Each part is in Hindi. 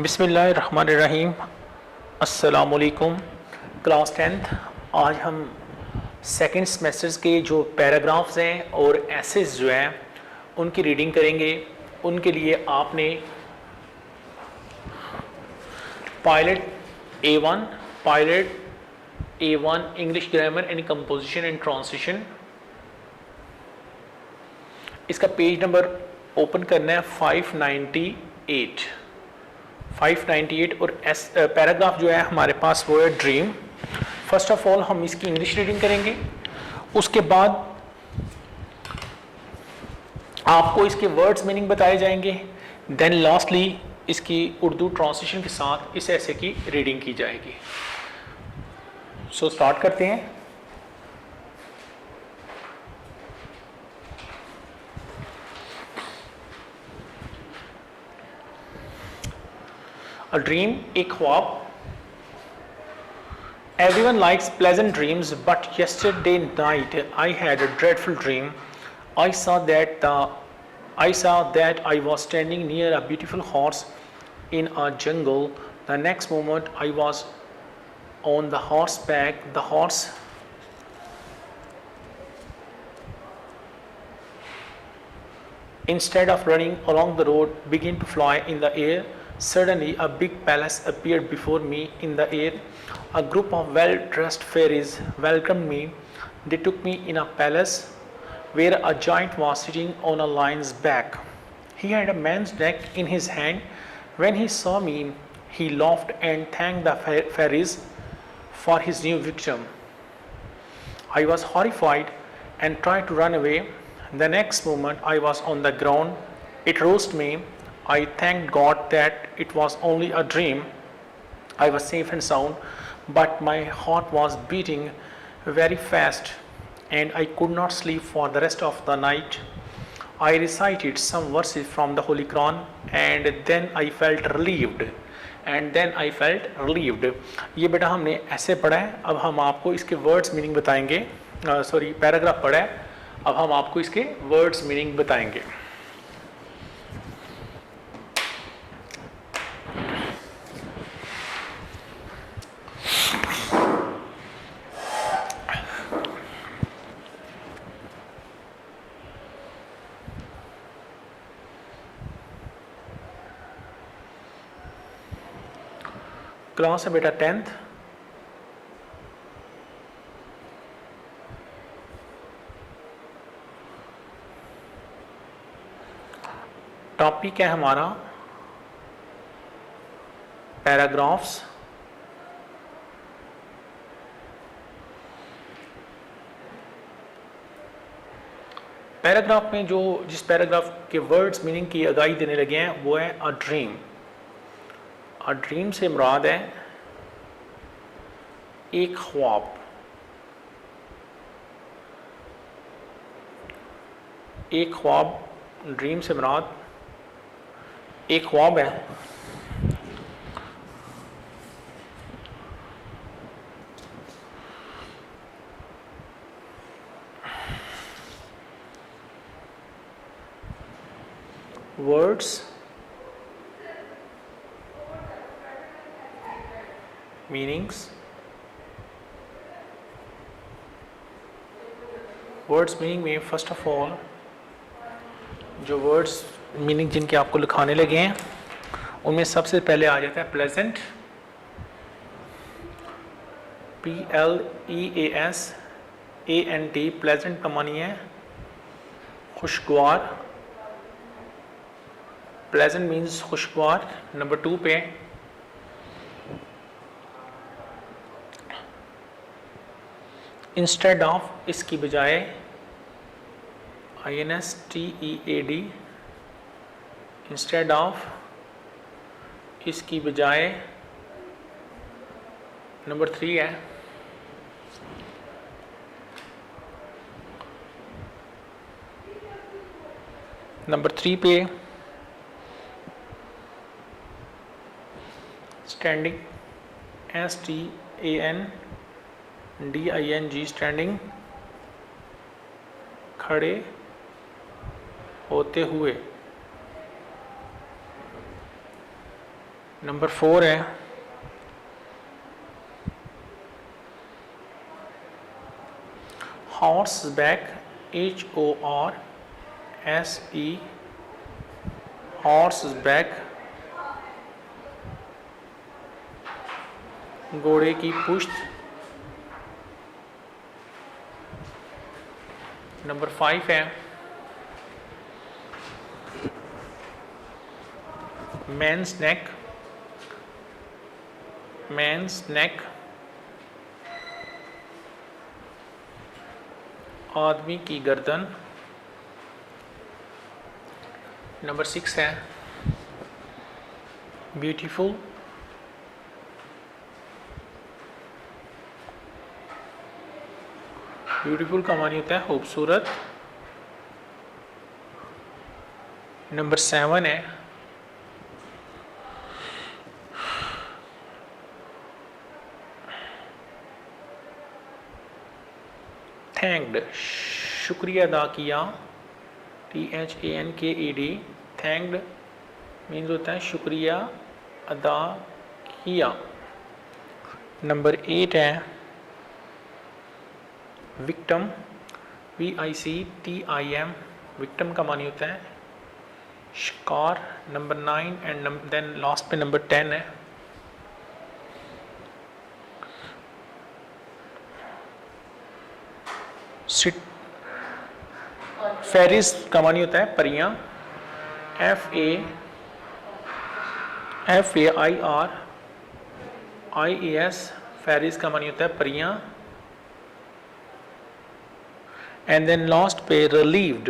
बिस्मिल्लाहिर्रहमानिर्रहीम। अस्सलामुअलैकुम। Class 10th। आज हम सेकंड सेमेस्टर्स के जो पैराग्राफ्स हैं और एसेस जो हैं उनकी रीडिंग करेंगे। उनके लिए आपने pilot A1 English grammar and composition and translation, इसका पेज नंबर ओपन करना है 598 और पैराग्राफ जो है हमारे पास वो है ड्रीम। फर्स्ट ऑफ ऑल हम इसकी इंग्लिश रीडिंग करेंगे, उसके बाद आपको इसके वर्ड्स मीनिंग बताए जाएंगे, देन लास्टली इसकी उर्दू ट्रांसलेशन के साथ इस ऐसे की रीडिंग की जाएगी। सो स्टार्ट करते हैं। A dream, एक ख्वाब। Everyone likes pleasant dreams, but yesterday night I had a dreadful dream. I saw that I was standing near a beautiful horse in a jungle. The next moment I was on the horseback. The horse instead of running along the road began to fly in the air. Suddenly a big palace appeared before me in the air. A group of well-dressed fairies welcomed me. They took me in a palace where a giant was sitting on a lion's back. He had a man's neck in his hand. When he saw me, he laughed and thanked the fairies for his new victim. I was horrified and tried to run away. The next moment I was on the ground. It roused me. I thanked God that it was only a dream. I was safe and sound, but my heart was beating very fast and I could not sleep for the rest of the night. I recited some verses from the Holy Quran and then I felt relieved. ये बेटा हमने ऐसे पढ़ा है। अब हम आपको इसके वर्ड्स मीनिंग बताएंगे। पैराग्राफ पढ़ा है, अब हम आपको इसके वर्ड्स मीनिंग बताएंगे। क्लास है बेटा 10th। टॉपिक है हमारा पैराग्राफ्स। पैराग्राफ में जिस पैराग्राफ के वर्ड्स मीनिंग की आगाही देने लगे हैं वो है अ ड्रीम। अ ड्रीम से मुराद है एक ख्वाब। एक ख्वाब, ड्रीम से मुराद एक ख्वाब है। वर्ड्स मीनिंग्स, वर्ड्स मीनिंग में फर्स्ट ऑफ ऑल जो वर्ड्स मीनिंग जिनके आपको लिखाने लगे हैं उनमें सबसे पहले आ जाता है प्लेजेंट। PLEASANT, प्लेजेंट का मानी है खुशगवार। प्लेजेंट मीन्स खुशगवार। नंबर 2 पे इंस्टेड ऑफ, इसकी बजाय INSTEAD, इंस्टेड ऑफ, इसकी बजाय। नंबर 3 है नंबर 3 पे स्टैंडिंग, STANDING, स्टैंडिंग, खड़े होते हुए। नंबर 4 है horse back, HORSE, horse back, घोड़े की पुश्त। नंबर 5 है मैन्स नेक, मैन्स नेक, आदमी की गर्दन। नंबर 6 है ब्यूटीफुल, ब्यूटीफुल का मानी होता है खूबसूरत। नंबर 7 है थैंक्ड, शुक्रिया अदा किया, THANKED, थैंक्ड मीन्स होता है शुक्रिया अदा किया। नंबर 8 है विक्टम, VICTIM, विक्टम का मानी होता है शिकार। नंबर 9 एंड देन लास्ट पे नंबर 10 है सिट, फेरिस का मानी होता है परियां, FAIRIS, फेरिस का मानी होता है परियां। एंड देन लास्ट पे रिलीव्ड,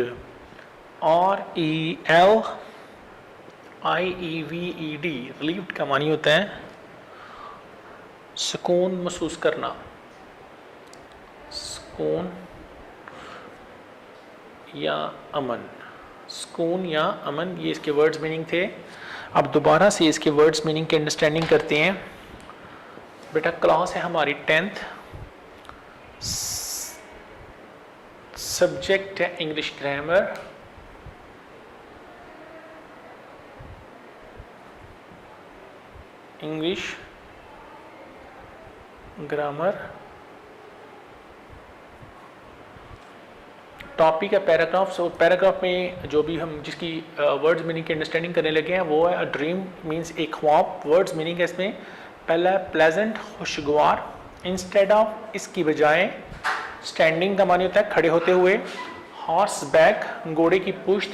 RELIEVED, रिलीव्ड का मानी होता है सुकून महसूस करना, सुकून या अमन, सुकून या अमन, ये इसके वर्ड्स मीनिंग थे। अब दोबारा से इसके वर्ड्स मीनिंग की अंडरस्टैंडिंग करते हैं। बेटा क्लास है हमारी 10th, सब्जेक्ट है English grammar, English grammar. Topic है पैराग्राफ। सो पैराग्राफ में जो भी हम जिसकी वर्ड्स मीनिंग की अंडरस्टैंडिंग करने लगे हैं वो है अ ड्रीम मीन्स एक ख्वाब। वर्ड्स मीनिंग है इसमें पहला है प्लेजेंट, खुशगवार, इंस्टेड ऑफ इसकी बजाय, स्टैंडिंग का मानी होता है खड़े होते हुए, हॉर्स बैक घोड़े की पुश्त,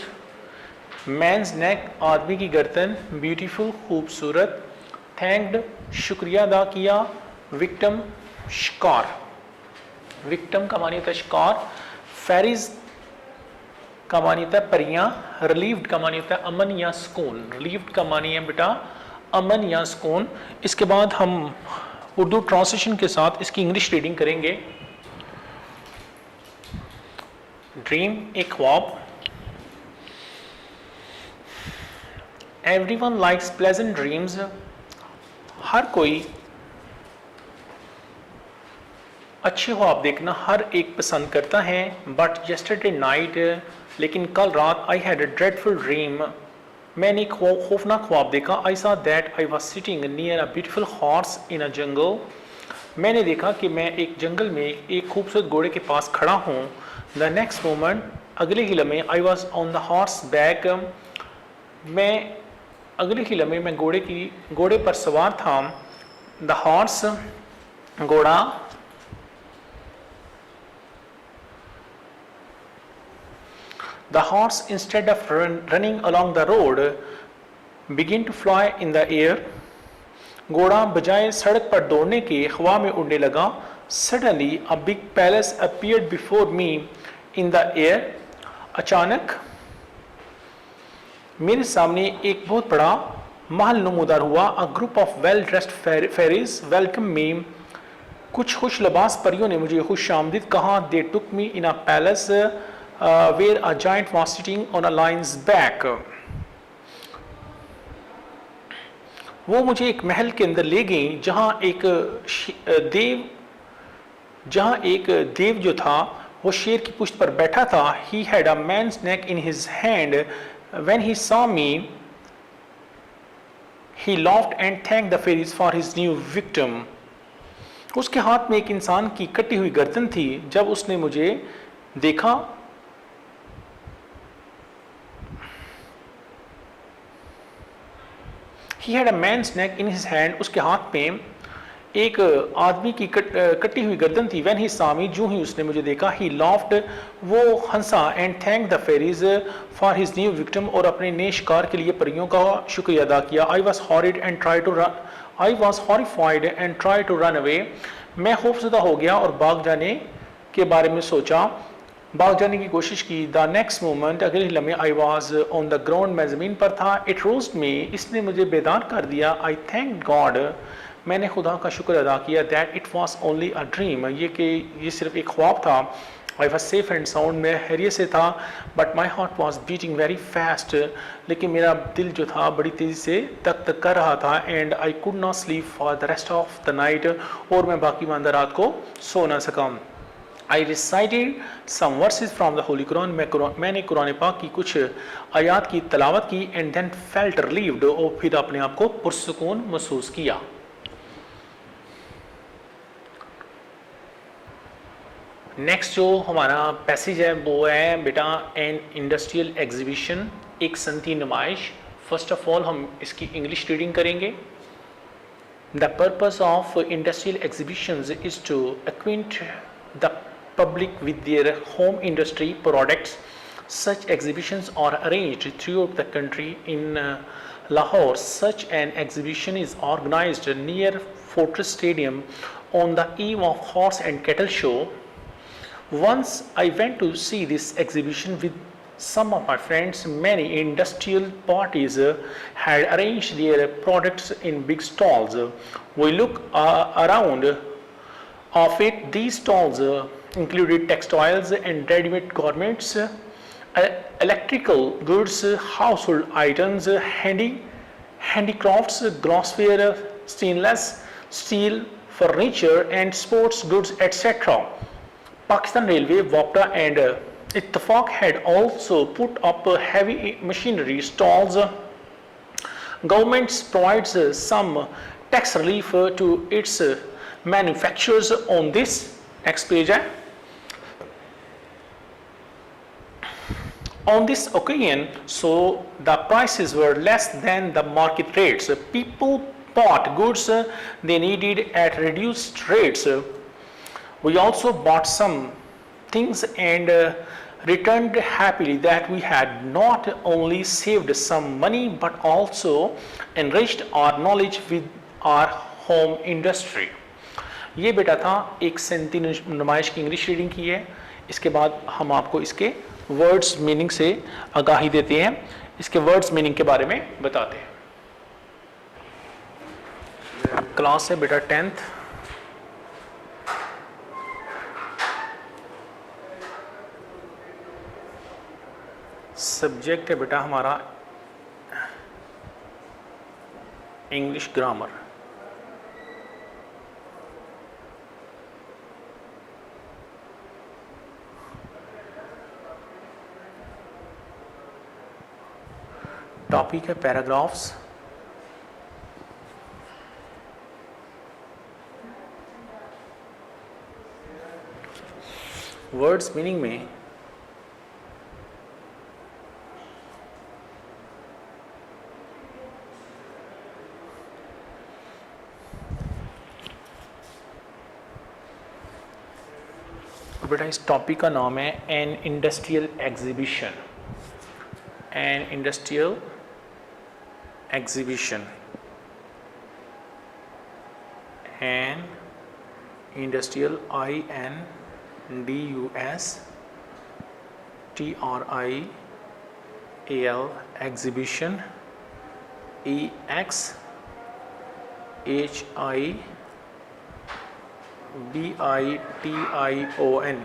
मैंस नेक आदमी की गर्दन, ब्यूटीफुल खूबसूरत, थैंक्ड शुक्रिया अदा किया, विक्टिम शिकार, विक्टिम का मानी होता है शिकार, फेरिज का मानी होता है परियां, रिलीव्ड का मानी होता है अमन या सुकून, रिलीव्ड का मानी है बेटा अमन या सुकून। इसके बाद हम उर्दू ट्रांसलेशन के साथ इसकी इंग्लिश रीडिंग करेंगे। ड्रीम एक ख्वाब, एवरीवन लाइक्स प्लेजेंट ड्रीम्स, हर कोई अच्छे ख्वाब देखना हर एक पसंद करता है। बट यस्टरडे नाइट, लेकिन कल रात, I had a dreadful dream, मैंने एक खौफनाक ख्वाब देखा। I saw that I was sitting near a beautiful horse in a jungle, मैंने देखा कि मैं एक जंगल में एक खूबसूरत घोड़े के पास खड़ा हूँ। द नेक्स्ट मोमेंट, अगले ही लम्हे, I was on the horse back, मैं अगले ही लम्हे मैं घोड़े पर सवार था। द हॉर्स घोड़ा, the horse instead of running along the road began to fly in the air, घोड़ा बजाय सड़क पर दौड़ने के हवा में उड़ने लगा। Suddenly a big palace appeared before me in the air, अचानक मेरे सामने एक बहुत बड़ा महल नमूदार हुआ। A group of well dressed fairies welcomed me, कुछ खुश लबास परियों ने मुझे खुश आमदीद कहा। They took me in a palace where a giant was sitting on a lion's back, वो मुझे एक महल के अंदर ले गई जहाँ एक देव जो था वो शेर की पुश्त पर बैठा था। He had a man's neck in his hand. When he saw me, He laughed and thanked the fairies for his new victim. उसके हाथ में एक इंसान की कटी हुई गर्दन थी. जब उसने मुझे देखा He had a man's neck in his hand. उसके हाथ में एक आदमी की कटी हुई गर्दन थी. When he saw me, जो ही उसने मुझे देखा, he laughed, वो हंसा, and thanked the fairies for his new victim, और अपने नए शिकार के लिए परियों का शुक्रिया अदा किया. I was horrified and tried to run away. मैं खौफजदा हो गया और भाग जाने के बारे में सोचा, भाग जाने की कोशिश की. द नेक्स्ट मोमेंट, अगले लम्हे, I was on the ground, मैं ज़मीन पर था. इट रोज्ड मी, इसने मुझे बेदार कर दिया. आई थैंक गॉड, मैंने खुदा का शुक्र अदा किया. That it was only a dream, ये सिर्फ एक ख्वाब था. I was safe and sound, मैं हैरियत से था. But my heart was beating very fast, लेकिन मेरा दिल जो था बड़ी तेज़ी से तक कर रहा था. And I could not sleep for the rest of the night, और मैं बाकी मानदा रात को सो ना सका. I recited some verses from the Holy Quran. मैंने कुरान पाक की कुछ आयात की तलावत की. and then felt relieved, और फिर अपने आप को पुरसुकून महसूस किया. नेक्स्ट जो हमारा पैसेज है वो है बेटा एन इंडस्ट्रियल एग्जीबिशन, एक सनती नुमाइश. फर्स्ट ऑफ ऑल हम इसकी इंग्लिश रीडिंग करेंगे. The purpose of industrial exhibitions is to acquaint the public with their home industry products. Such exhibitions are arranged throughout the country. In Lahore, such an exhibition is organized near Fortress Stadium on the eve of Horse and Cattle Show. Once I went to see this exhibition with some of my friends. Many industrial parties had arranged their products in big stalls. We looked around of it. These stalls included textiles and ready-made garments, electrical goods, household items, handicrafts, glassware, stainless steel, furniture and sports goods, etc. Pakistan Railway, WAPTA and Ittefaq had also put up heavy machinery stalls. Government provides some tax relief to its manufacturers on this. Next page. On this occasion, so the prices were less than the market rates. People bought goods they needed at reduced rates. We also bought some things and returned happily that we had not only saved some money but also enriched our knowledge with our home industry. ये बेटा था एक सनती नुमाइश की इंग्लिश रीडिंग की है. इसके बाद हम आपको इसके वर्ड्स मीनिंग से आगाही देते हैं, इसके वर्ड्स मीनिंग के बारे में बताते हैं. क्लास है बेटा 10th. सब्जेक्ट है बेटा हमारा इंग्लिश ग्रामर. टॉपिक है पैराग्राफ्स. वर्ड्स मीनिंग में बेटा इस टॉपिक का नाम है an industrial exhibition. An industrial exhibition. An industrial, INDUSTRIAL, exhibition, EXHIBITION.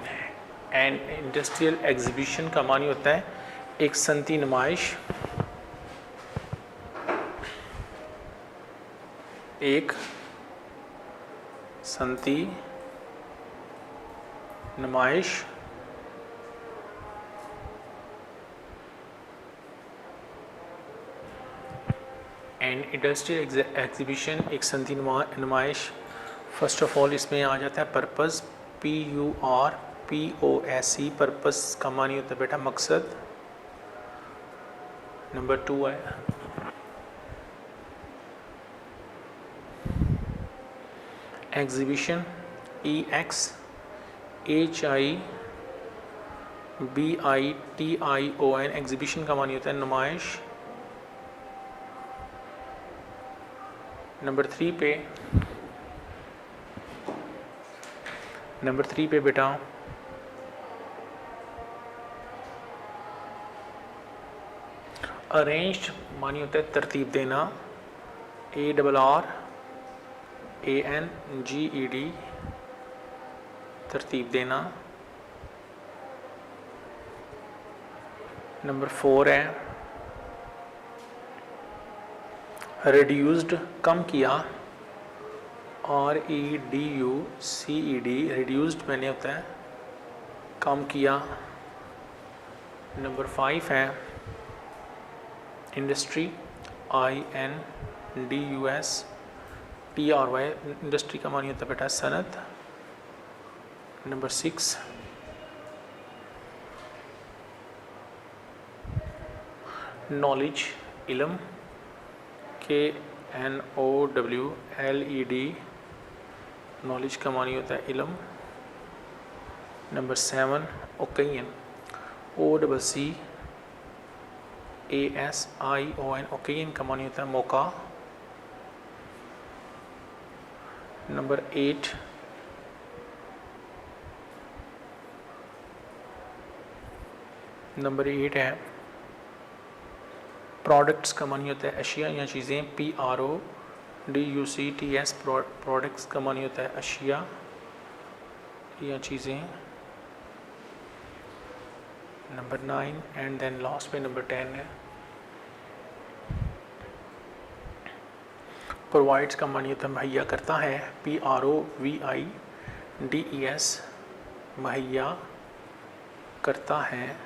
An industrial exhibition का मानी होता है एक सनती नुमाइश, एक सनती नुमाइश. एंड इंडस्ट्रियल एग्जीबिशन एक सनती नुमाइश। फर्स्ट ऑफ ऑल इसमें आ जाता है पर्पस, PURPOSE, पर्पस का मानी होता है बेटा मकसद। नंबर 2 है एग्जीबिशन, EXHIBITION, एग्जीबिशन का मानी होता है नुमाइश। नंबर 3 पे बेटा अरेंज्ड मानी होता है तरतीब देना, ARRANGED, तरतीब देना। नंबर 4 है रिड्यूस्ड, कम किया, REDUCED, रिड्यूस्ड मैंने होता है कम किया। नंबर 5 है इंडस्ट्री, INDUSTRY, इंडस्ट्री का मानी होता है बेटा सनत। नंबर 6 नॉलेज, इल्म, KNOWLED, नॉलेज का मानी होता है इल्म। नंबर 7 ओकेजन, OCCASION, ओकेजन का मानी होता है मौका। नंबर 8 है प्रोडक्ट्स का मानी होता है अशिया या चीज़ें, PRODUCTS, प्रोडक्ट्स का मानी होता है अशिया या चीज़ें। नंबर 9 एंड देन लास्ट में नंबर 10 है प्रोवाइड्स का मानी होता है मुहैया करता है, PROVIDES, मुहैया करता है।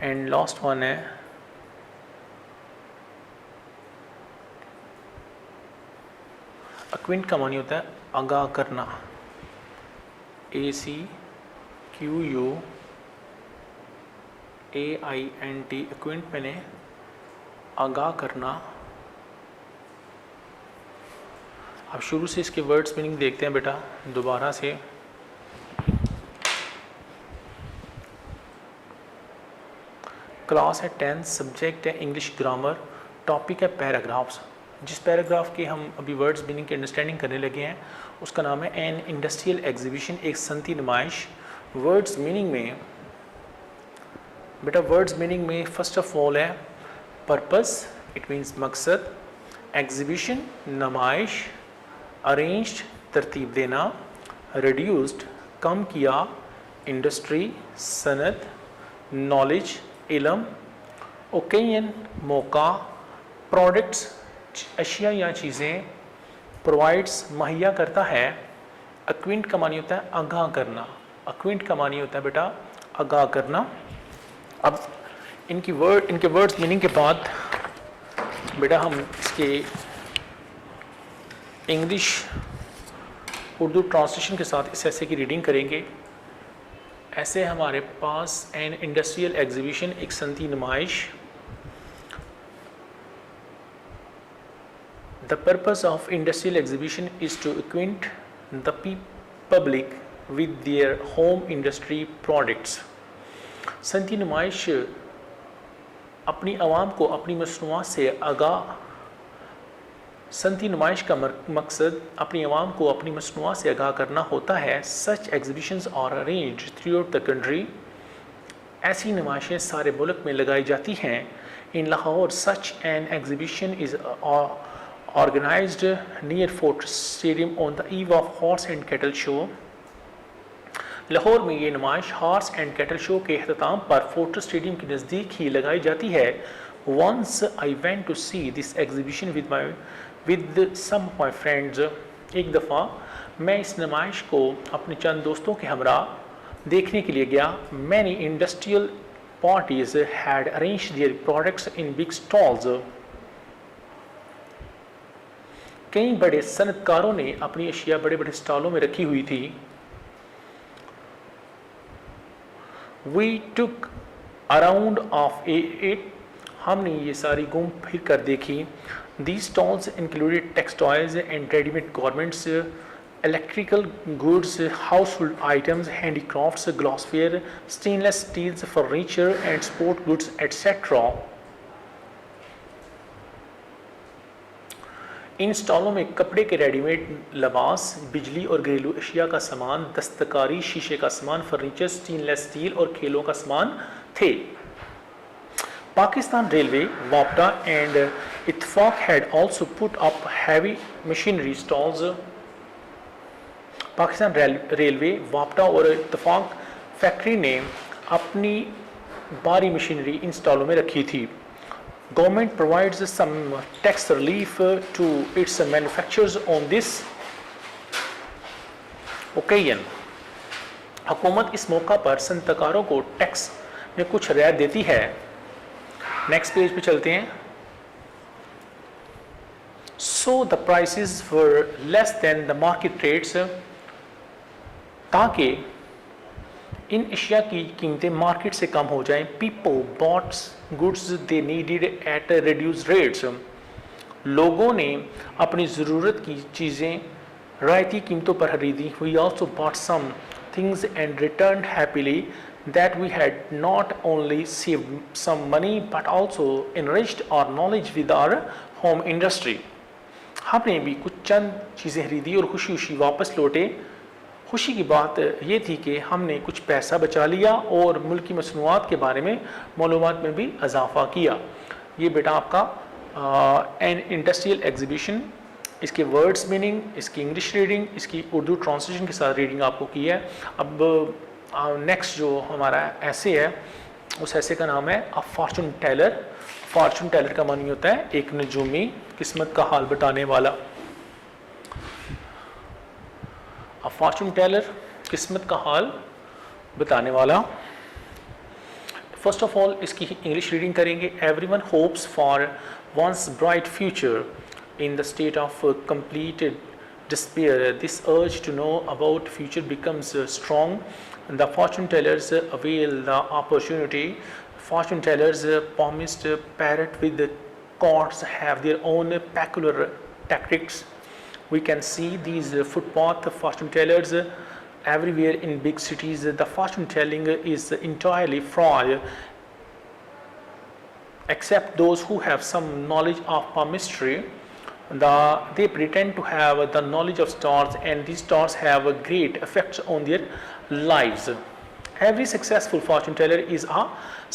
एंड लास्ट वन है अक्विंट का मानी होता है आगाह करना, ACQUAINT, अक्विंट मैंने आगाह करना। अब शुरू से इसके वर्ड्स मीनिंग देखते हैं बेटा दोबारा से। क्लास है 10, सब्जेक्ट है इंग्लिश ग्रामर, टॉपिक है पैराग्राफ्स। जिस पैराग्राफ के हम अभी वर्ड्स मीनिंग की अंडरस्टैंडिंग करने लगे हैं उसका नाम है एन इंडस्ट्रियल एग्जीबिशन, एक सनती नुमाइश। वर्ड्स मीनिंग में बेटा वर्ड्स मीनिंग में फर्स्ट ऑफ ऑल है पर्पस, इट मीन्स मकसद, एग्जीबिशन नुमाइश, अरेंज्ड तरतीब देना, रिड्यूस्ड कम किया, इंडस्ट्री सनत, नॉलेज इल्म, ओकेजन मौका, प्रोडक्ट्स अशिया या चीज़ें, प्रोवाइड्स मुहैया करता है, अक्विंट का मानी होता है आगाह करना, अक्विंट का मानी होता है बेटा आगाह करना। अब इनके वर्ड्स मीनिंग के बाद बेटा हम इसके इंग्लिश उर्दू ट्रांसलेशन के साथ इस ऐसे की रीडिंग करेंगे। ऐसे हमारे पास एन इंडस्ट्रियल एग्जीबिशन, एक सनती नुमाइश। The purpose of industrial exhibition is to acquaint the public with their home industry products. सनती नुमाइश अपनी आवाम को अपनी मसनूआत से आगाह, सनती नुमाइश का मकसद अपनी आवाम को अपनी मसनूआत से आगाह करना होता है। Such exhibitions are arranged throughout the country. ऐसी नुमाइशें सारे मुल्क में लगाई जाती हैं। In Lahore, such an exhibition is organized near Fortress Stadium on the eve of Horse and Cattle Show. Lahore में ये नुमाइश हॉर्स एंड कैटल शो के अख्ताम पर फोर्ट्रेस स्टेडियम के नज़दीक ही लगाई जाती है। Once I went to see this exhibition with some of my friends. एक दफ़ा मैं इस नुमाइश को अपने चंद दोस्तों के हमरा देखने के लिए गया। Many industrial parties had arranged their products in big stalls. कई बड़े सनतकारों ने अपनी अशिया बड़े बड़े स्टॉलों में रखी हुई थी। We took around of it, हमने ये सारी घूम फिर कर देखी। These stalls included textiles and ready-made garments, electrical goods, household items, handicrafts, glassware, stainless steels, furniture and sport goods, etc. इन स्टॉलों में कपड़े के रेडीमेड लिबास, बिजली और घरेलू अशिया का सामान, दस्तकारी, शीशे का सामान, फर्नीचर, स्टेनलेस स्टील और खेलों का सामान थे। Pakistan Railway, WAPTA and Ittifaq had also put up heavy machinery stalls. Pakistan railway, वापटा और इत्तफाक फैक्ट्री ने अपनी भारी मशीनरी इन स्टॉलों में रखी थी। Government provides some tax relief to its manufacturers on this occasion. हुकूमत इस मौका पर सनतकारों को टैक्स में कुछ रियायत देती है। नेक्स्ट पेज पे चलते हैं। So the prices were less than the market rates, ताकि इन अशिया की कीमतें मार्केट से कम हो जाएं। People bought goods they needed at reduced rates. लोगों ने अपनी ज़रूरत की चीज़ें रायती कीमतों पर खरीदी। We also bought some things and returned happily that we had not only saved some money but also enriched our knowledge with our home industry. हमने भी कुछ चंद चीज़ें खरीदी और खुशी खुशी वापस लौटे। खुशी की बात ये थी कि हमने कुछ पैसा बचा लिया और मुल्की मसनूआत के बारे में मालूमात में भी इजाफा किया। ये बेटा आपका एन इंडस्ट्रियल एग्जीबिशन, इसके वर्ड्स मीनिंग, इसकी इंग्लिश रीडिंग, इसकी उर्दू ट्रांसलेशन के साथ रीडिंग आपको की है। अब नेक्स्ट जो हमारा ऐसे है, उस ऐसे का नाम है अ फॉर्चून टेलर। फॉर्चून टेलर का मानी होता है एक नजूमी, किस्मत का हाल बताने वाला। अ फॉर्चून टेलर, किस्मत का हाल बताने वाला। फर्स्ट ऑफ ऑल इसकी इंग्लिश रीडिंग करेंगे। Everyone hopes for one's bright future in the state of completed despair. This urge to know about future becomes strong. The fortune tellers avail the opportunity. Fortune tellers promised parrot with the courts have their own peculiar tactics. We can see these footpath fortune tellers everywhere in big cities. The fortune telling is entirely fraud, except those who have some knowledge of palmistry. They pretend to have the knowledge of stars, and these stars have a great effect on their lives. Every successful fortune teller is a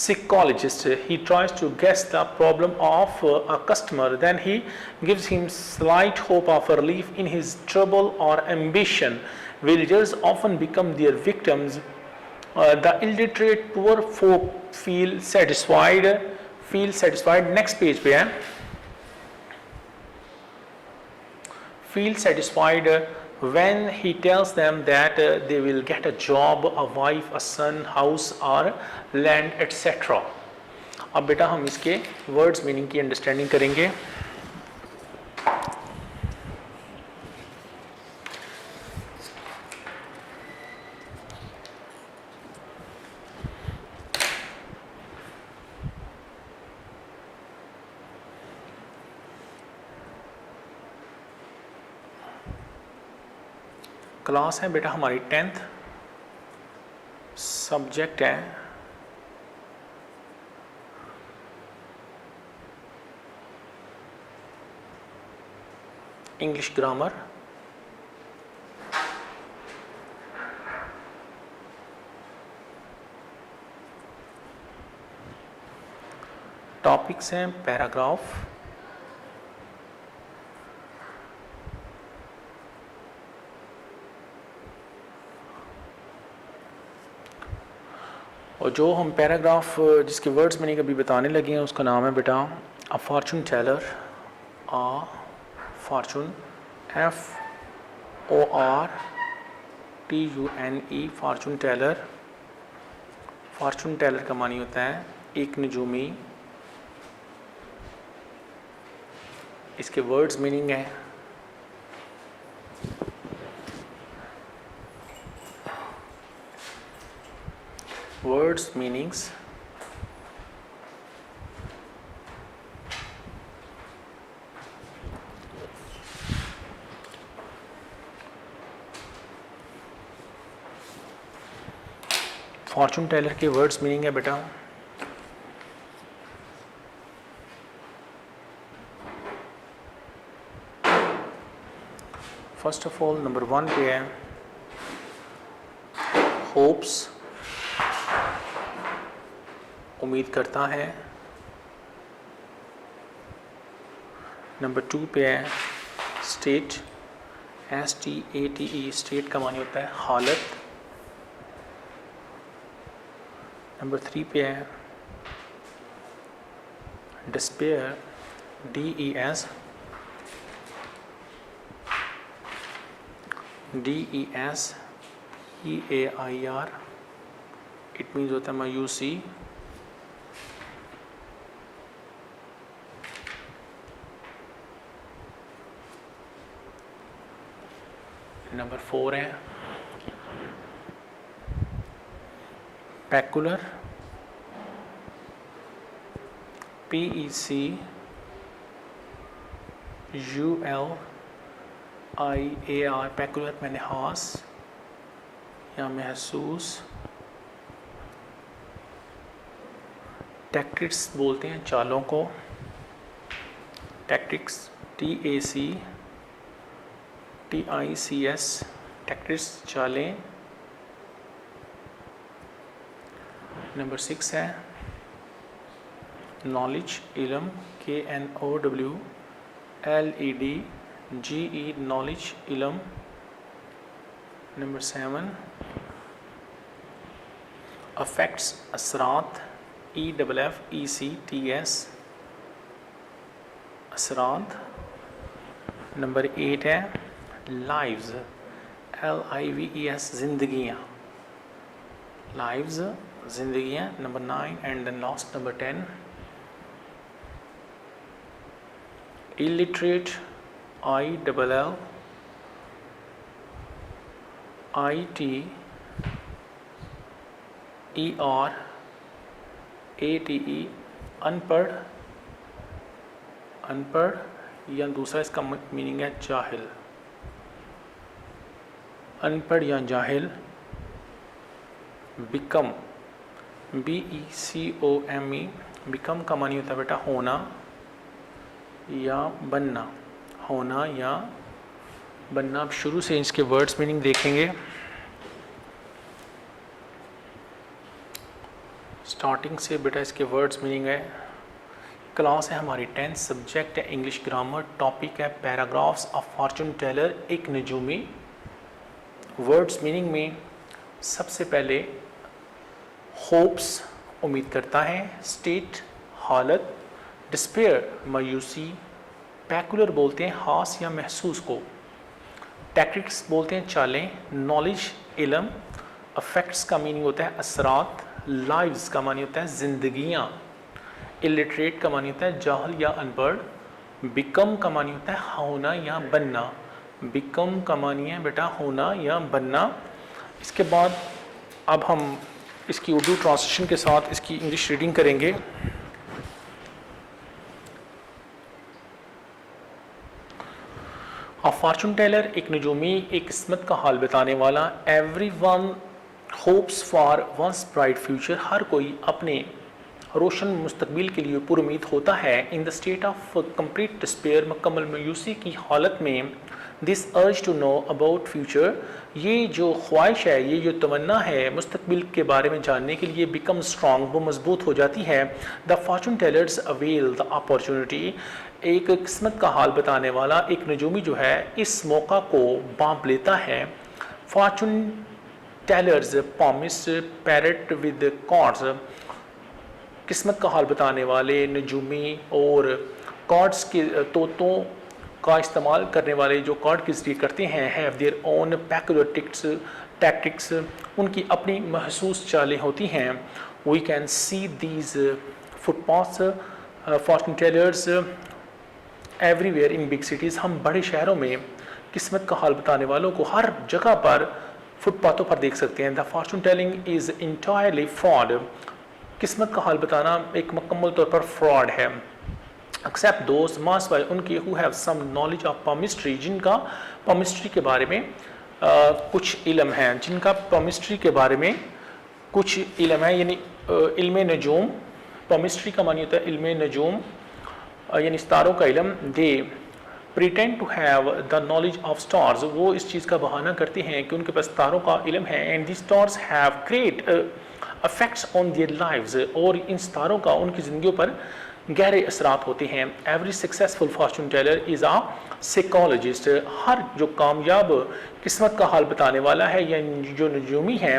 psychologist. He tries to guess the problem of a customer, then he gives him slight hope of relief in his trouble or ambition. Villagers often become their victims. The illiterate poor folk feel satisfied. Next page पे है। Feel satisfied when he tells them that they will get a job, a wife, a son, house or land, etc. अब बेटा हम इसके वर्ड्स मीनिंग की अंडरस्टैंडिंग करेंगे। क्लास है बेटा हमारी 10th, सब्जेक्ट है इंग्लिश ग्रामर। टॉपिक्स हैं पैराग्राफ, और जो हम पैराग्राफ जिसके वर्ड्स मैंने कभी बताने लगे हैं उसका नाम है बेटा a fortune teller. A fortune FORTUNE, fortune teller. Fortune teller का मानी होता है एक नजूमी। इसके वर्ड्स मीनिंग है वर्ड्स मीनिंग्स। फॉर्चून टेलर के वर्ड्स मीनिंग है बेटा, फर्स्ट ऑफ ऑल नंबर 1 पे है होप्स, उम्मीद करता है। नंबर 2 पे है स्टेट, STATE, स्टेट का मानी होता है हालत। नंबर 3 पे है despair, DES, EAIR, it means होता है मायूसी। नंबर 4 है पेकुलर, PECULIAR, पेकुलर मैंने हास या महसूस। टैक्टिक्स बोलते हैं चालों को, टैक्टिक्स, TACTICS, टैक्टिक्स चालें। नंबर 6 है नॉलेज, इल्म, KNOWLEDGE, नॉलेज, इल्म। नंबर 7 अफेक्ट्स, असरात, EFFECTS, असरात। नंबर 8 है लाइव्स, LIVES, जिंदगियाँ, लाइव्स, जिंदगियाँ। Number 9 and then last number 10 illiterate, ILLITERATE, अनपढ़, अनपढ़, या दूसरा इसका मीनिंग है जाहिल, अनपढ़ या जाहिल। बिकम, BECOME, बिकम का मानी होता है बेटा होना या बनना, होना या बनना। अब शुरू से इसके वर्ड्स मीनिंग देखेंगे। स्टार्टिंग से बेटा इसके वर्ड्स मीनिंग है। क्लास है हमारी 10th, सब्जेक्ट है इंग्लिश ग्रामर, टॉपिक है पैराग्राफ्स ऑफ फॉर्चून टेलर, एक नजूमी। वर्ड्स मीनिंग में सबसे पहले होप्स, उम्मीद करता है, स्टेट, हालत, डिस्पेयर, मायूसी, पेकुलर बोलते हैं हास या महसूस को, टैक्टिक्स बोलते हैं चालें, नॉलेज, इल्म, अफेक्ट्स का मीनिंग होता है असरात, लाइव्स का मानी होता है जिंदगियाँ, इलिटरेट का मानी होता है जाहल या अनपढ़, बिकम का मानी होता है होना या बनना, बिकम का मानी है बेटा होना या बनना। इसके बाद अब हम इसकी उर्दू ट्रांसलेशन के साथ इसकी इंग्लिश रीडिंग करेंगे। अ फॉर्चून टेलर, एक नजूमी, एक किस्मत का हाल बताने वाला। Everyone hopes for one's bright future, हर कोई अपने रोशन मुस्तकबिल के लिए पुरुमीद होता है। In the state of complete despair, मुकम्मल मायूसी की हालत में। This urge to know about future, ये जो ख्वाहिश है, ये जो तमन्ना है मुस्तकबिल के बारे में जानने के लिए, बिकम स्ट्रॉन्ग, वो मजबूत हो जाती है। The fortune tellers avail the opportunity, एक किस्मत का हाल बताने वाला, एक नजूमी जो है इस मौका को बांप लेता है। Fortune tellers promise parrot with cards, किस्मत का हाल बताने वाले नजूमी और कॉर्ड्स के तोतों का इस्तेमाल करने वाले जो कॉर्ड के जरिए करते हैं, have their own peculiar tactics, उनकी अपनी महसूस चालें होती हैं। We can see these footpaths fortune tellers everywhere in big cities, हम बड़े शहरों में किस्मत का हाल बताने वालों को हर जगह पर फुटपाथों पर देख सकते हैं। The Fortune telling is entirely fraud, किस्मत का हाल बताना एक मुकम्मल तौर पर फ्रॉड है। एक्सेप्ट दोस्त मास बाय उनके who have some knowledge of palmistry, जिनका palmistry के बारे में कुछ इल्म है, जिनका palmistry के बारे में कुछ इल्म है, यानी इल्म नजूम। palmistry का मानी होता है इल्म नजूम, यानी सितारों का इल्म। They pretend to have the knowledge of stars, वो इस चीज़ का बहाना करते हैं कि उनके पास तारों का इल्म है। And the stars have great affects on their lives, और इन सितारों का उनकी ज़िंदगियों पर गहरे असरात होते हैं। Every successful fortune teller is a psychologist, हर जो कामयाब किस्मत का हाल बताने वाला है या जो नजूमी है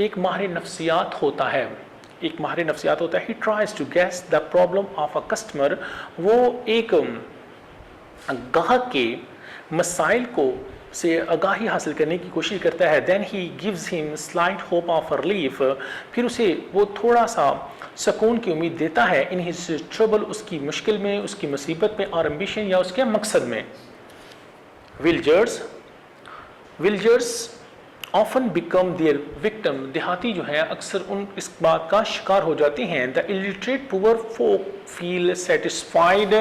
एक माहिर नफ्सियात होता है, एक माहिर नफ्सियात होता है। He tries to guess the problem of a customer, वो एक गाहक के मसाइल को से आगाही हासिल करने की कोशिश करता है। Then he gives him slight hope of relief, फिर उसे वो थोड़ा सा सुकून की उम्मीद देता है। इन हिज ट्रबल, उसकी मुश्किल में, उसकी मुसीबत में, और एम्बिशन या उसके मकसद में। विलजर्स ऑफन बिकम देयर विक्टिम, देहाती जो है अक्सर उन इस बात का शिकार हो जाते हैं। The illiterate poor folk feel satisfied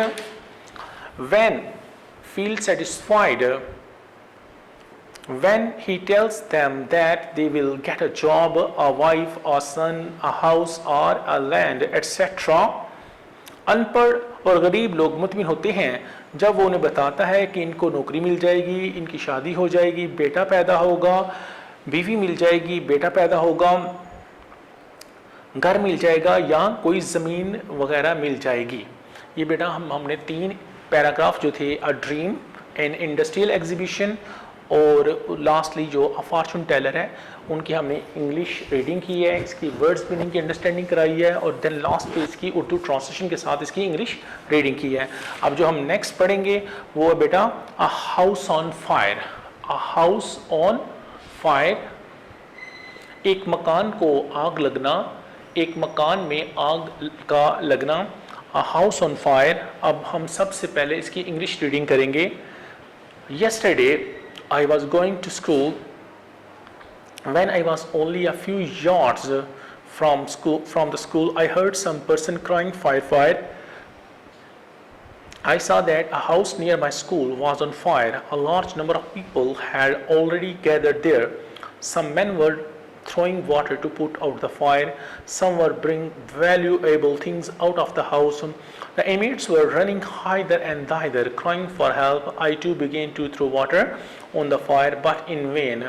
when he tells them that they will get a job, a wife, a son, a house or a land, etc. अनपढ़ और गरीब लोग मुतमिन होते हैं जब वो उन्हें बताता है कि इनको नौकरी मिल जाएगी, इनकी शादी हो जाएगी, बेटा पैदा होगा, बीवी मिल जाएगी, बेटा पैदा होगा, घर मिल जाएगा या कोई ज़मीन वगैरह मिल जाएगी। ये बेटा हमने 3 पैराग्राफ जो थे, a dream, an industrial exhibition और लास्टली जो अ फॉर्चून टेलर है, उनकी हमने इंग्लिश रीडिंग की है, इसकी वर्ड्स मीनिंग की अंडरस्टैंडिंग कराई है, और देन लास्ट पे इसकी उर्दू ट्रांसलेशन के साथ इसकी इंग्लिश रीडिंग की है। अब जो हम नेक्स्ट पढ़ेंगे वो है बेटा a house on fire. A house on fire, एक मकान को आग लगना, एक मकान में आग का लगना। A house on fire. अब हम सबसे पहले इसकी इंग्लिश रीडिंग करेंगे। Yesterday I was going to school. When I was only a few yards from the school, I heard some person crying, "Fire, fire!" I saw that a house near my school was on fire. A large number of people had already gathered there. Some men were throwing water to put out the fire. Some were bringing valuable things out of the house. The inmates were running hither and thither, crying for help. I too began to throw water on the fire, but in vain.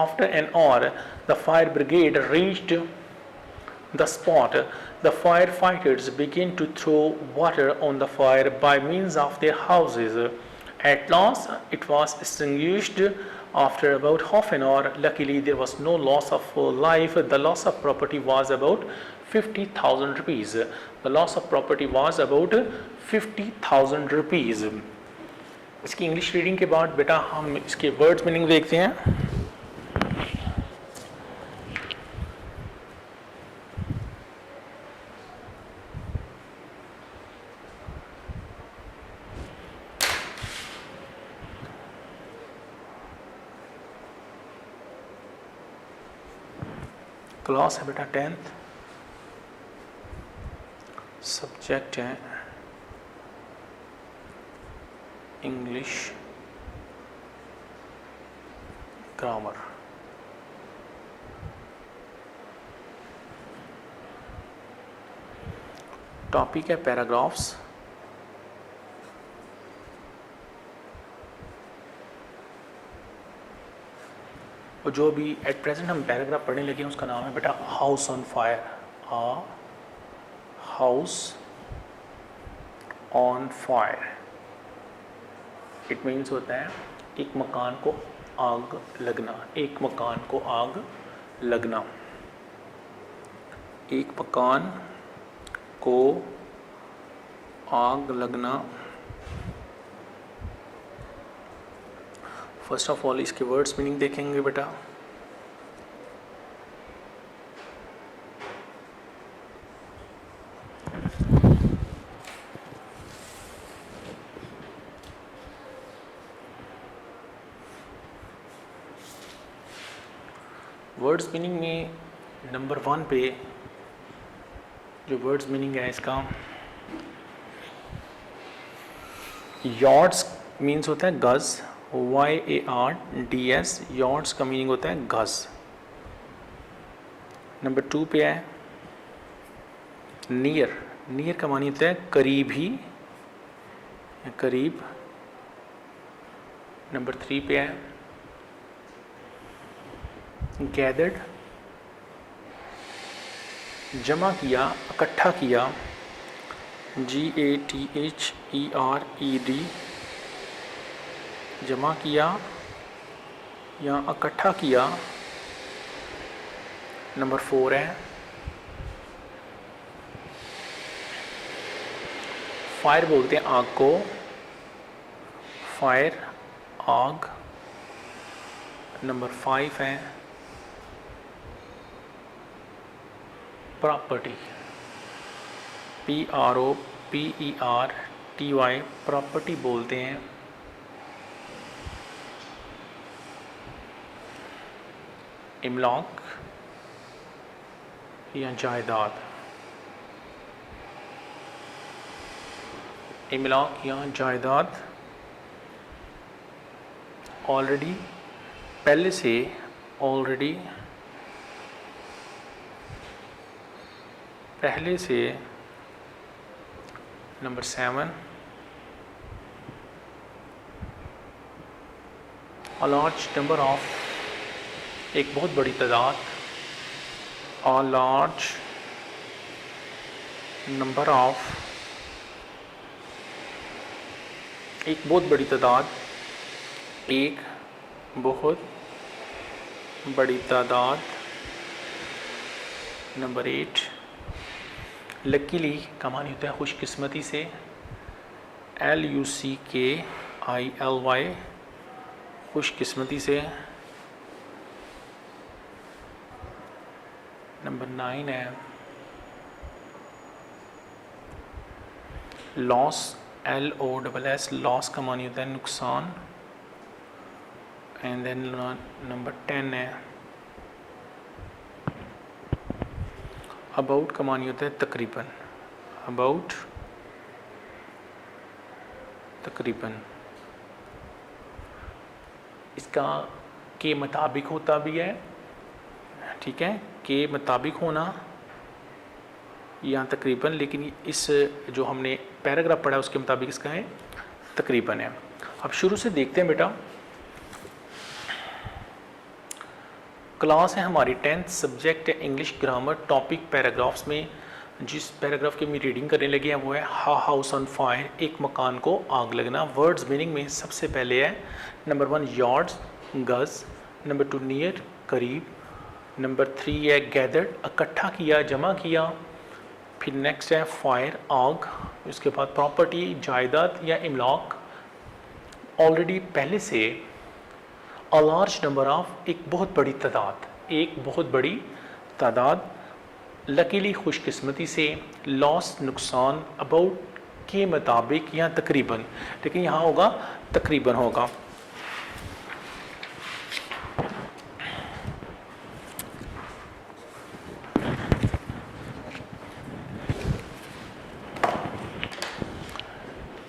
After an hour, the fire brigade reached the spot. The firefighters began to throw water on the fire by means of their houses. At last, it was extinguished after about half an hour. Luckily, there was no loss of life. The loss of property was about 50,000 rupees. The loss of property was about 50,000 rupees. इसकी इंग्लिश रीडिंग के बाद बेटा हम इसके वर्ड्स मीनिंग देखते हैं। क्लास है बेटा 10th, सब्जेक्ट है इंग्लिश ग्रामर। टॉपिक है पैराग्राफ्स। और जो भी एट प्रेजेंट हम पैराग्राफ पढ़ने लगे हैं उसका नाम है बेटा house on fire. A house on fire, it means होता है एक मकान को आग लगना, एक मकान को आग लगना, एक मकान को आग लगना। फर्स्ट ऑफ ऑल इसके वर्ड्स मीनिंग देखेंगे बेटा। वर्ड्स मीनिंग में नंबर 1 पे जो वर्ड्स मीनिंग है इसका, यार्ड्स मीन्स होता है गज, YARDS, यार्ड्स का मीनिंग होता है गज। नंबर 2 पे है नियर, नियर का मानी होता है करीब ही या करीब। नंबर 3 पे है गैदर्ड, जमा किया, इकट्ठा किया, GATHERED, जमा किया या इकट्ठा किया। नंबर 4 है फायर, बोलते हैं आग को, फायर, आग। नंबर 5 है प्रॉपर्टी, PROPERTY, प्रॉपर्टी बोलते हैं। इमलाक या जायदाद, इमलाक या जायदाद। ऑलरेडी, पहले से, ऑलरेडी, पहले से। Number 7 a large number of, एक बहुत बड़ी तादाद, अ लार्ज नंबर ऑफ, एक बहुत बड़ी तादाद, एक बहुत बड़ी तादाद। नंबर 8 लकीली का मानी होता है खुशकिस्मती से, LUCKILY, खुशकिस्मती से। नंबर 9 है लॉस, LOSS, लॉस का मानी होता है नुकसान। एंड देन नंबर 10 है अबाउट का मानी होता है तकरीबन, अबाउट, तकरीबन। इसका के मुताबिक होता भी है, ठीक है, के मुताबिक होना या तकरीबन, लेकिन इस जो हमने पैराग्राफ पढ़ा उसके मुताबिक इसका है तकरीबन है। अब शुरू से देखते हैं बेटा। क्लास है हमारी 10th, सब्जेक्ट है इंग्लिश ग्रामर, टॉपिक पैराग्राफ्स में। जिस पैराग्राफ की हम रीडिंग करने लगे हैं वो है हाउस ऑन फायर, एक मकान को आग लगना। वर्ड्स मीनिंग में सबसे पहले है नंबर 1 यार्ड्स, गज। नंबर 2 नियर, करीब। नंबर 3 है गैदर्ड, इकट्ठा किया, जमा किया। फिर नेक्स्ट है फायर, आग। उसके बाद प्रॉपर्टी, जायदाद या इमलाक। ऑलरेडी, पहले से। अ लार्ज नंबर ऑफ, एक बहुत बड़ी तादाद, एक बहुत बड़ी तादाद। लकीली, खुशकिस्मती से। लॉस, नुकसान। अबाउट, के मुताबिक या तकरीबन, लेकिन यहाँ होगा तकरीबन होगा।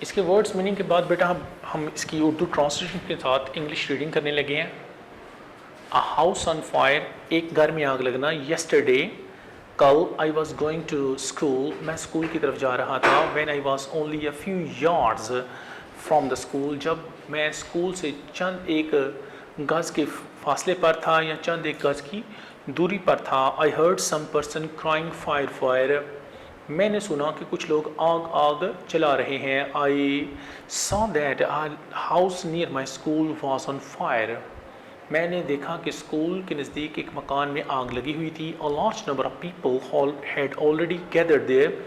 इसके वर्ड्स मीनिंग के बाद बेटा हम इसकी उर्दू ट्रांसलेशन के साथ इंग्लिश रीडिंग करने लगे हैं। अ हाउस ऑन फायर, एक घर में आग लगना। येस्टरडे, कल। I was going to school, मैं स्कूल की तरफ जा रहा था। When I was only a few yards from the school, जब मैं स्कूल से चंद एक गज़ के फासले पर था या चंद एक गज़ की दूरी पर था। I heard some person crying fire fire, मैंने सुना कि कुछ लोग आग आग चला रहे हैं। आई saw that house near my school was on fire, मैंने देखा कि स्कूल के नज़दीक एक मकान में आग लगी हुई थी। A large number of people had already gathered there,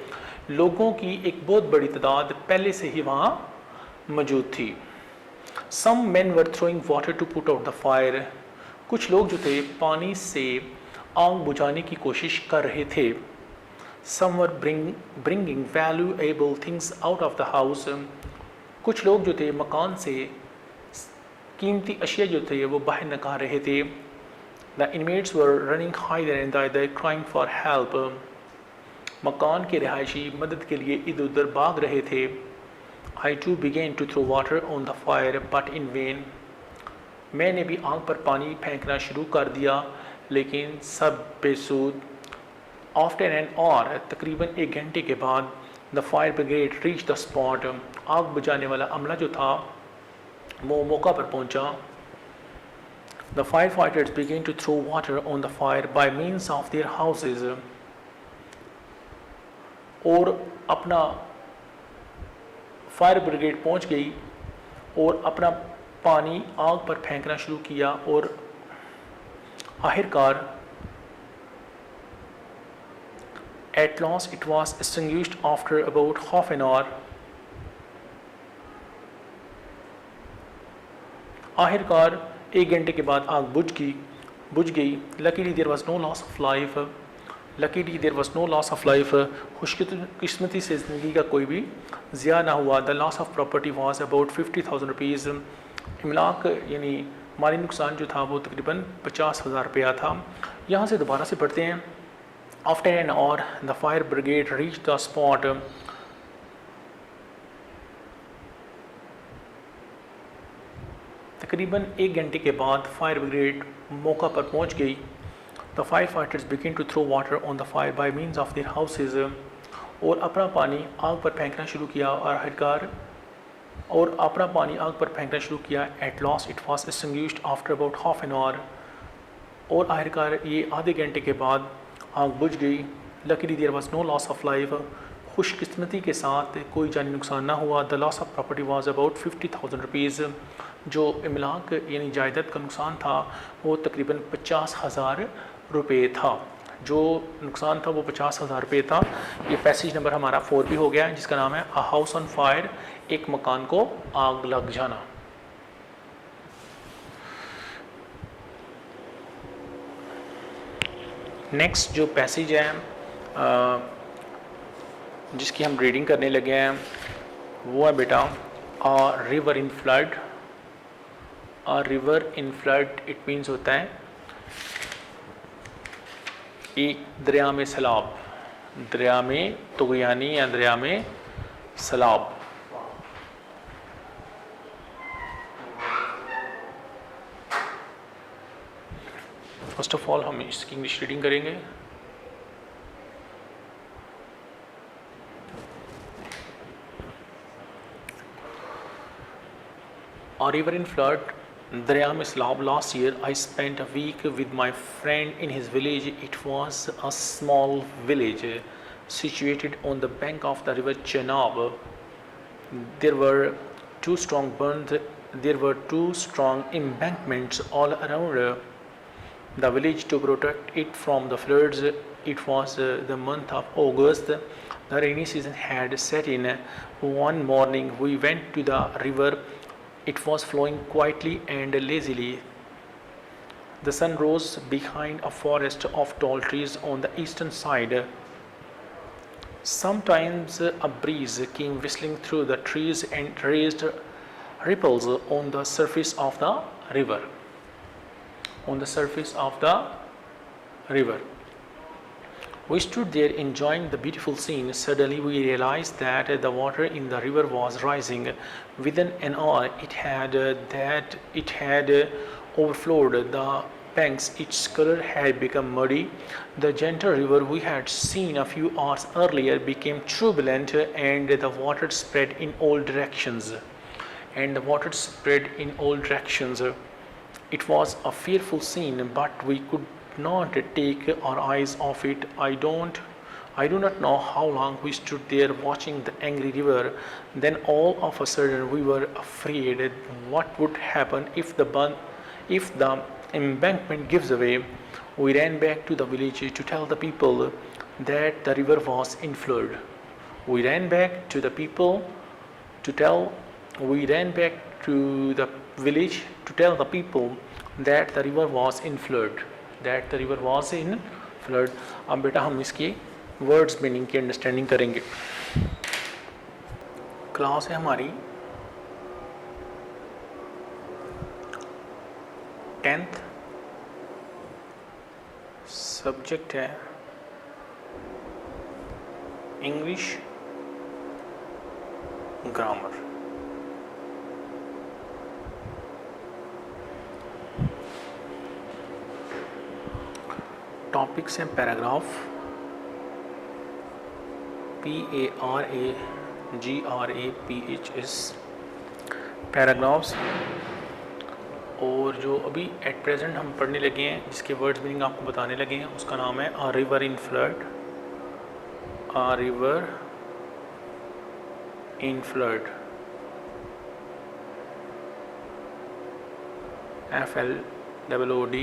लोगों की एक बहुत बड़ी तादाद पहले से ही वहाँ मौजूद थी। Some man were throwing water to put out the fire, कुछ लोग जो थे पानी से आग बुझाने की कोशिश कर रहे थे। Some were bringing valuable things out of the house, कुछ लोग जो थे मकान से कीमती अशिया जो थे वो बाहर निकाल रहे थे। The inmates were running hither and thither crying for help. मकान के रिहायशी मदद के लिए इधर उधर भाग रहे थे. I too began to throw water on the fire but in vain. मैंने भी आग पर पानी फेंकना शुरू कर दिया लेकिन सब बेसूद. After an hour, तकरीबन 1 घंटे के बाद, the fire brigade reached the spot. आग बुझाने वाला अमला जो था वो मौका पर पहुंचा. The firefighters began to throw water on the fire by means of their houses. और अपना फायर ब्रिगेड पहुंच गई और अपना पानी आग पर फेंकना शुरू किया और आखिरकार at last it was extinguished after about half an hour. आखिरकार 1 घंटे के बाद आग बुझ गई. Luckily there was no loss of life. Luckily there was no loss of life. खुशकिस्मती से ज़िंदगी का कोई भी ज़िया ना हुआ. The loss of property was about 50,000 rupees. इमलाक यानी माली नुकसान जो था वो तकरीबन 50,000 रुपया था. यहाँ से दोबारा से पढ़ते हैं. After an hour, the fire brigade reached the spot. तकरीबन 1 घंटे के बाद फायर ब्रिगेड मौका पर पहुंच गई. The firefighters began to throw water on the fire by means of their houses. और अपना पानी आग पर फेंकना शुरू किया और आखिरकार At last it was extinguished after about half an hour. और आखिरकार ये आधे घंटे के बाद आग बुझ गई. Luckily there was no loss of life. खुशकिस्मती के साथ कोई जानी नुकसान ना हुआ. The loss of property was about 50,000 rupees. जो इमलाक यानी जायदाद का नुकसान था वो तकरीबन 50,000 रुपये था. जो नुकसान था वो 50,000 रुपये था. ये पैसेज नंबर हमारा 4 भी हो गया जिसका नाम है अ हाउस ऑन फायर, एक मकान को आग लग जाना. नेक्स्ट जो पैसेज है जिसकी हम रीडिंग करने लगे हैं वो है बेटा a river in flood. A river in flood it means होता है एक दरिया में सैलाब, दरिया में तुगयानी या दरिया में सैलाब. फर्स्ट ऑफ ऑल हम इसकी इंग्लिश रीडिंग करेंगे. A river in flood, दरिया में सैलाब. Last year I spent a week with my friend in his village. It was a small village situated on the bank of the river Chenab. There were two strong embankments all around the village to protect it from the floods. It was the month of August. The rainy season had set in. One morning we went to the river. It was flowing quietly and lazily. The sun rose behind a forest of tall trees on the eastern side. Sometimes a breeze came whistling through the trees and raised ripples on the surface of the river. We stood there enjoying the beautiful scene. Suddenly we realized that the water in the river was rising. Within an hour it had overflowed the banks. Its color had become muddy. The gentle river we had seen a few hours earlier became turbulent and the water spread in all directions. It was a fearful scene, but we could not take our eyes off it. I do not know how long we stood there watching the angry river. Then all of a sudden we were afraid. What would happen if the embankment gives away? We ran back to the village to tell the people that the river was in flood. We ran back to the village to tell the people that the river was in flood. अब बेटा हम इसकी वर्ड्स मीनिंग की अंडरस्टैंडिंग करेंगे. क्लास है हमारी 10th सब्जेक्ट है इंग्लिश ग्रामर। टॉपिक्स हैं पैराग्राफ, PARAGRAPHS पैराग्राफ्स। और जो अभी एट प्रेजेंट हम पढ़ने लगे हैं, जिसके वर्ड्स मीनिंग आपको बताने लगे हैं, उसका नाम है a river in flood. A river in flood, FLOOD।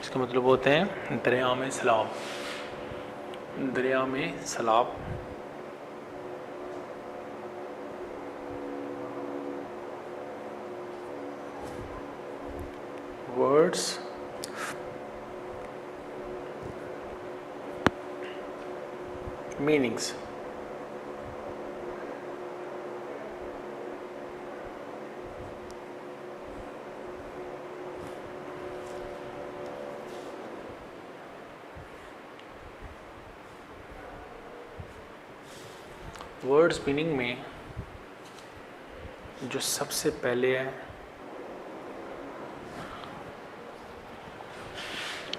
इसका मतलब होते हैं दरिया में सैलाब, दरिया में सैलाब। वर्ड्स मीनिंग्स, वर्ड्स मीनिंग में जो सबसे पहले है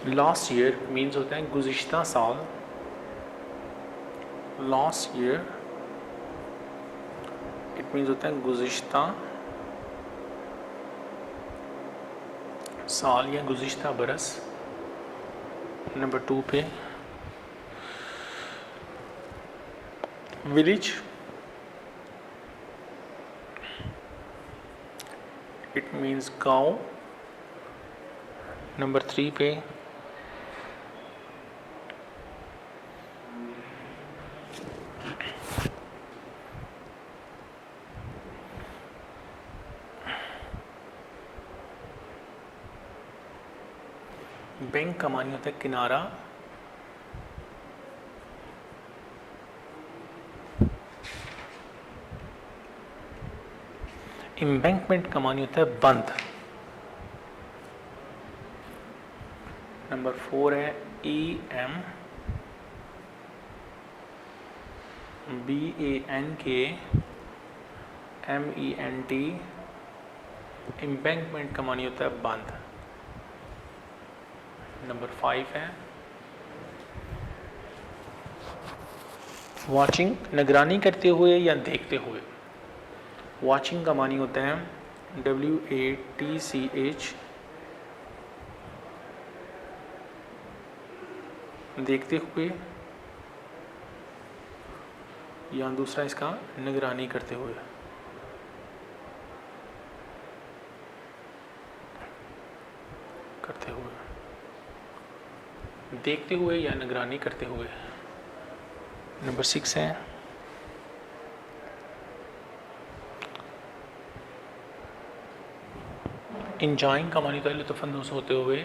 लास्ट ईयर, मीन्स होता है गुज़िश्ता साल। लास्ट ईयर इट मीन्स होता है गुज़िश्ता साल या गुज़िश्ता बरस। नंबर 2 पे विलेज, इट मीन्स गांव। नंबर 3 पे बैंक का मानी होता है किनारा। एम्बैंकमेंट का मानी होता है बंद। नंबर 4 है EMBANKMENT। एम्बैंकमेंट का मानी होता है बंद। नंबर 5 है वॉचिंग, निगरानी करते हुए या देखते हुए। वॉचिंग का मानी होता है WATCH, देखते हुए, या दूसरा इसका निगरानी करते हुए। करते हुए, देखते हुए या निगरानी करते हुए। नंबर 6 है इंजॉइंग का मानी होता है लुत्फ़अंदोज़ होते हुए।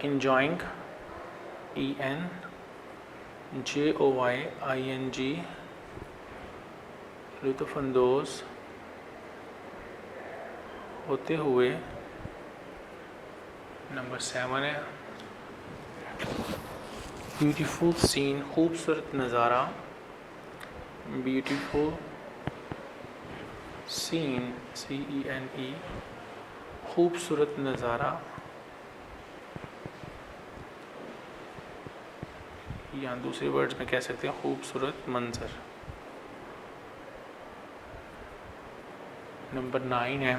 इंजॉइंग ENJOYING, लुत्फ़अंदोज़ होते हुए। नंबर 7 है ब्यूटीफुल सीन, खूबसूरत नज़ारा। ब्यूटीफुल सीन CENE, खूबसूरत नज़ारा, या दूसरे वर्ड्स में कह सकते हैं खूबसूरत मंजर। नंबर 9 है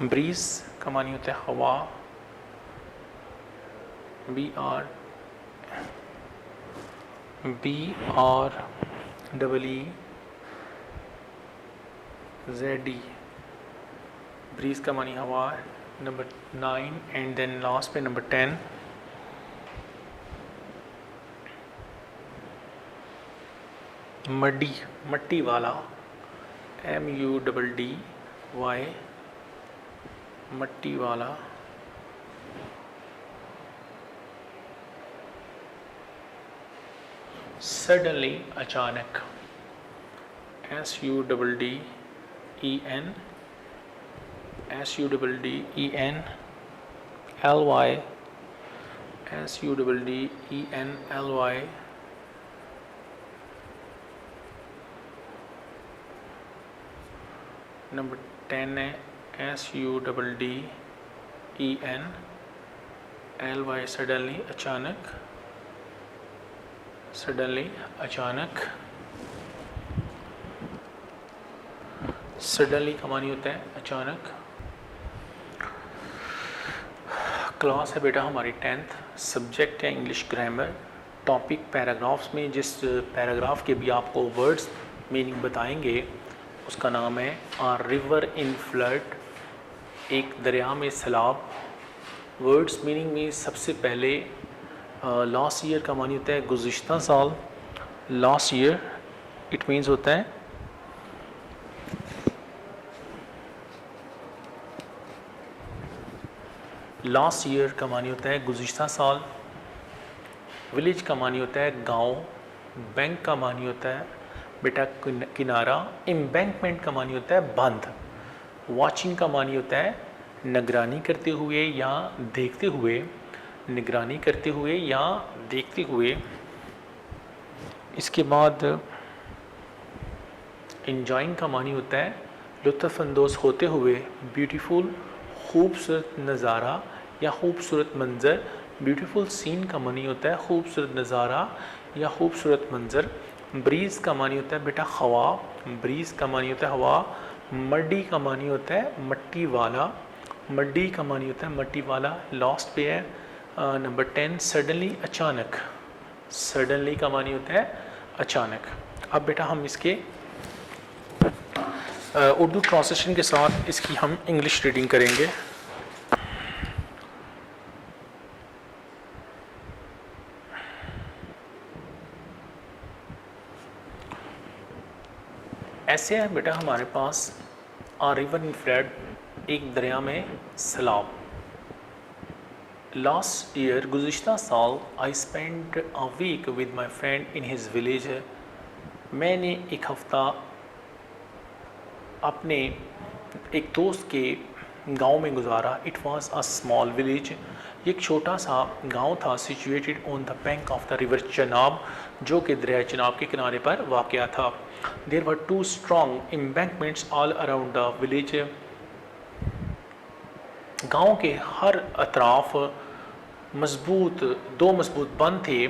ब्रीज का मानी होता है हवा। BREEZE, ब्रीज का मानी हवा। नंबर 9 एंड देन लास्ट पे नंबर 10 मड्डी, मट्टी वाला। MUDDY, मट्टी वाला। सडनली, अचानक। SUDDEN SUDDENLY. नंबर 10 है SUDDENLY, सडनली, अचानक, सडनली, अचानक। सडनली का मानी होता है अचानक। क्लास है बेटा हमारी 10th, सब्जेक्ट है इंग्लिश ग्रामर, टॉपिक पैराग्राफ्स में जिस पैराग्राफ के भी आपको वर्ड्स मीनिंग बताएंगे उसका नाम है आ रिवर इन फ्लड, एक दरिया में सैलाब। वर्ड्स मीनिंग में सबसे पहले लास्ट ईयर का मानी होता है गुज़िश्ता साल। लास्ट ईयर इट मीन्स होता है लास्ट ईयर का मानी होता है गुज़िश्ता साल। विलेज का मानी होता है गांव। बैंक का मानी होता है बेटा किनारा। एम्बैंकमेंट का मानी होता है बंद। वॉचिंग का मानी होता है निगरानी करते हुए या देखते हुए, निगरानी करते हुए या देखते हुए। इसके बाद एंजॉइंग का मानी होता है लुत्फ़अंदोज़ होते हुए। ब्यूटीफुल, खूबसूरत नज़ारा या खूबसूरत मंज़र। ब्यूटीफुल सीन का मानी होता है खूबसूरत नज़ारा या खूबसूरत मंज़र। ब्रीज़ का मानी होता है बेटा हवा। ब्रीज़ का मानी होता है हवा। मड्डी का मानी होता है मट्टी वाला। मड्डी का मानी होता है मट्टी वाला। लास्ट पे है नंबर 10 सडनली, अचानक। सडनली का मानी होता है अचानक। अब बेटा हम इसके उर्दू ट्रांसलेशन के साथ इसकी हम इंग्लिश रीडिंग करेंगे। ऐसे है बेटा हमारे पास आ रिवर इन फ्लड, एक दरिया में सैलाब। लास्ट ईयर, गुज़िश्ता साल, I spend a week with my friend in his village. मैंने एक हफ़्ता अपने एक दोस्त के गांव में गुजारा। It was a small village, एक छोटा सा गांव था। Situated on the bank of the river Chenab, जो कि दरिया चनाब के किनारे पर वाक़या था। There were 2 strong embankments all around the village. गांव के हर अतराफ दो मजबूत बंद थे।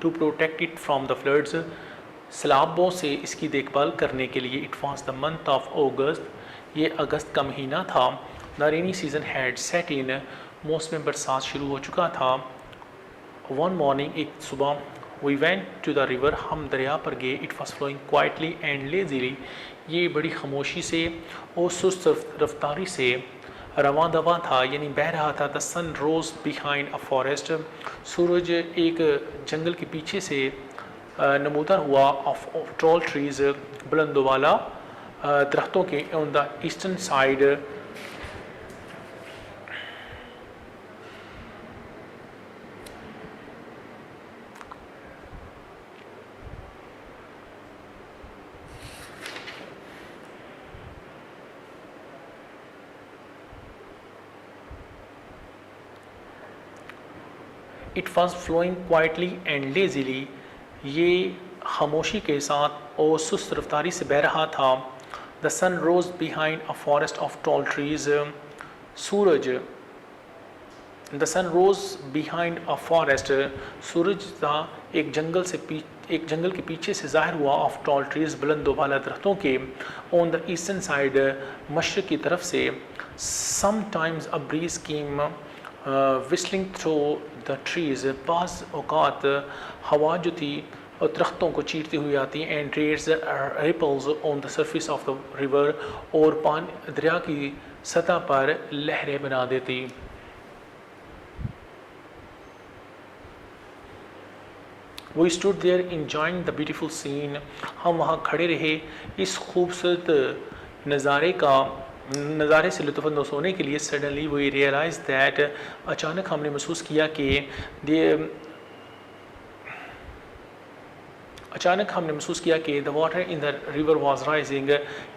To protect it from the floods, सैलाबों से इसकी देखभाल करने के लिए। It was the month of August, ये अगस्त का महीना था। The rainy season had set in, मौसम बरसात शुरू हो चुका था। वन मॉर्निंग, एक सुबह, we went to the river, हम दरिया पर गए। It was flowing quietly and lazily, ये बड़ी खामोशी से और सुस्त रफ्तारी से रवां दवा था, यानी बह रहा था। The sun rose behind a forest, सूरज एक जंगल के पीछे से नमूदार हुआ। ऑफ टॉल ट्रीज, बुलंद वाला दरख्तों के। On the eastern side, it was flowing quietly and lazily, ये खामोशी के साथ और सुस्त रफ्तारी से बह रहा था। The sun rose behind a forest of tall trees, सूरज, the sun rose behind a forest, सूरज था एक जंगल के पीछे से ज़ाहिर हुआ। ऑफ टॉल ट्रीज, बुलंद वाला दरख्तों के। ऑन द ईस्टर्न साइड, मशरक़ की तरफ से। Sometimes a breeze came whistling through the trees, बाज़ औक़ात हवा जो थी और दरख्तों को चीरती हुई आती। एंड रेड्स ripples on the surface of the river, और पानी दरिया की सतह पर लहरें बना देती। We stood there enjoying the beautiful scene, हम वहाँ खड़े रहे इस खूबसूरत नज़ारे से लुत्फ़अंदोज़ होने के लिए। सडनली वी रियलाइज दैट, अचानक हमने महसूस किया कि अचानक हमने महसूस किया कि the water in the river was rising,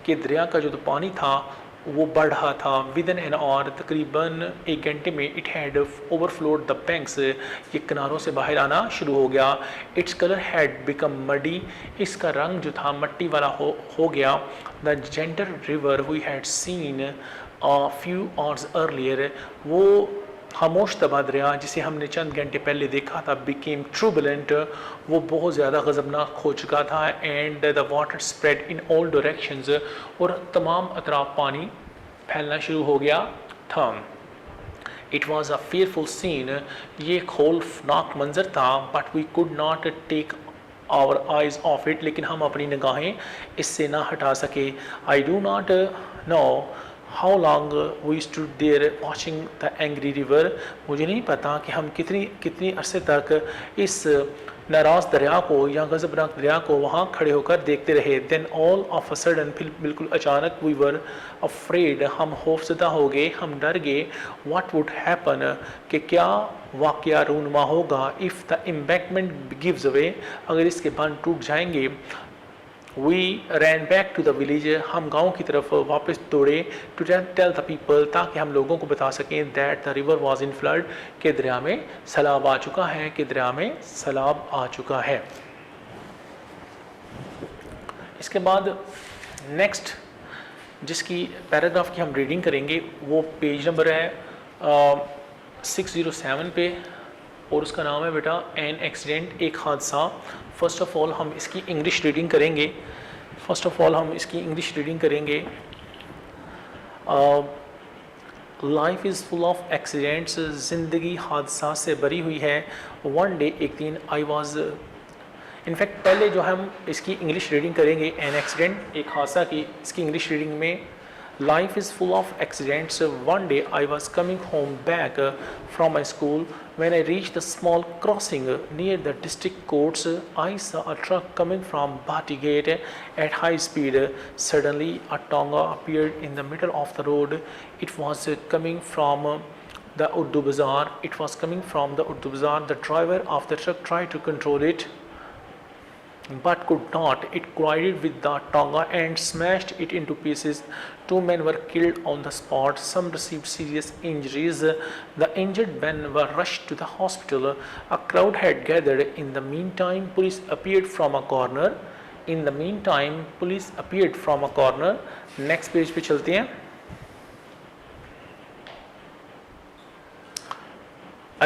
कि दरिया का जो पानी था वो बढ़ रहा था। विद इन एन आवर, तकरीबन 1 घंटे में, it had overflowed the banks, ये किनारों से बाहर आना शुरू हो गया। Its colour had become muddy, इसका रंग जो था मट्टी वाला हो गया। The gentle river we had seen few hours earlier, वो खामोश तबा दरिया जिसे हमने चंद घंटे पहले देखा था, बिकेम ट्रूबुलेंट, वो बहुत ज़्यादा गज़बनाक हो चुका था। And the water spread in all directions, और तमाम अतराफ पानी फैलना शुरू हो गया था। It was a fearful scene, ये एक खौफनाक मंजर था। But we could not take our eyes off it, लेकिन हम अपनी निगाहें इससे ना हटा सके। I do not know how long we stood there watching the angry river, मुझे नहीं पता कि हम कितनी अरसे तक इस नाराज़ दरिया को या गज़बनाक दरिया को वहाँ खड़े होकर देखते रहे। Then all of a sudden, फिर बिल्कुल अचानक, वी वर अफ्रेड, हम खौफज़दा हो गए, हम डर गए। व्हाट वुड हैपन, कि क्या वाक़या रूनुमा होगा। If the embankment gives away, अगर इसके बांध टूट जाएंगे। We ran back to the village, हम गाँव की तरफ वापस दौड़े। टू टेल द पीपल, ताकि हम लोगों को बता सकें that the river was in flood, के दरिया में सैलाब आ चुका है, कि दरिया में सैलाब आ चुका है। इसके बाद नेक्स्ट जिसकी पैराग्राफ की हम रीडिंग करेंगे वो पेज नंबर है 607 पे, और उसका नाम है बेटा एन एक्सीडेंट, एक हादसा। फर्स्ट ऑफ ऑल हम इसकी इंग्लिश रीडिंग करेंगे। Life is full of accidents, ज़िंदगी हादसा से भरी हुई है। वन डे, एक दिन, आई वॉज, इनफैक्ट पहले जो हम इसकी इंग्लिश रीडिंग करेंगे एन एक्सीडेंट, एक हादसा की, इसकी इंग्लिश रीडिंग में life is full of accidents. One day I was coming home back from my school, when I reached the small crossing near the district courts, I saw a truck coming from Bhatti Gate at high speed. Suddenly, a Tonga appeared in the middle of the road. It was coming from the Urdu Bazaar. The driver of the truck tried to control it, but could not. It collided with the Tonga and smashed it into pieces. 2 men were killed on the spot. Some received serious injuries. The injured men were rushed to the hospital. A crowd had gathered. In the meantime, police appeared from a corner. Next page पे चलते हैं।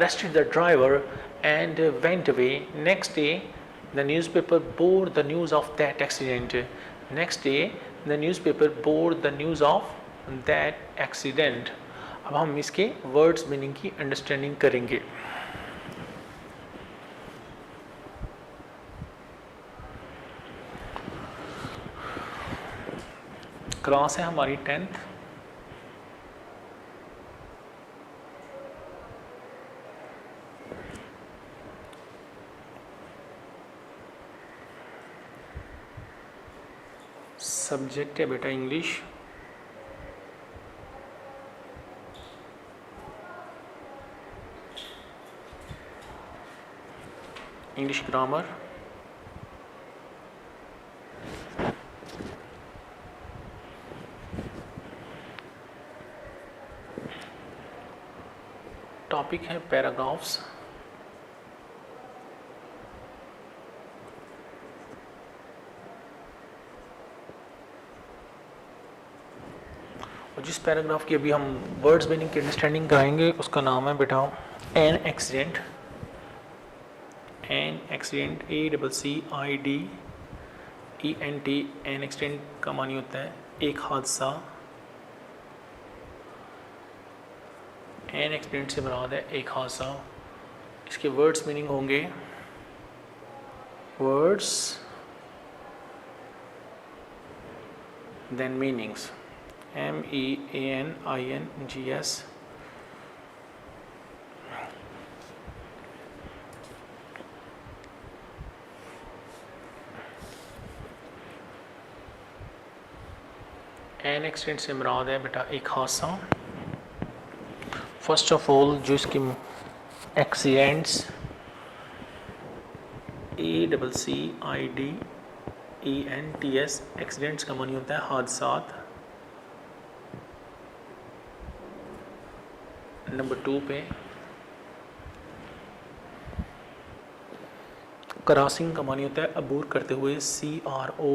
Arrested the driver and went away. Next day, the newspaper bore the news of that accident. अब हम इसके वर्ड्स मीनिंग की अंडरस्टैंडिंग करेंगे। क्लास है हमारी 10th। सब्जेक्ट है बेटा इंग्लिश। ग्रामर। टॉपिक है पैराग्राफ्स। जिस पैराग्राफ की अभी हम वर्ड्स मीनिंग की अंडरस्टैंडिंग कराएंगे उसका नाम है बेटा an accident. ACCIDENT। An accident का मानी होता है एक हादसा। एन एक्सीडेंट से मुराद है एक हादसा। इसके वर्ड्स मीनिंग होंगे, words then meanings. MEANINGS। An accident से मुराद है बेटा एक हादसा। फर्स्ट ऑफ ऑल जो इसकी एक्सीडेंट्स ACCIDENTS, एक्सीडेंट्स का मानी होता है हादसात। नंबर 2 पे क्रॉसिंग का मानी होता है अबूर करते हुए, CROSSING,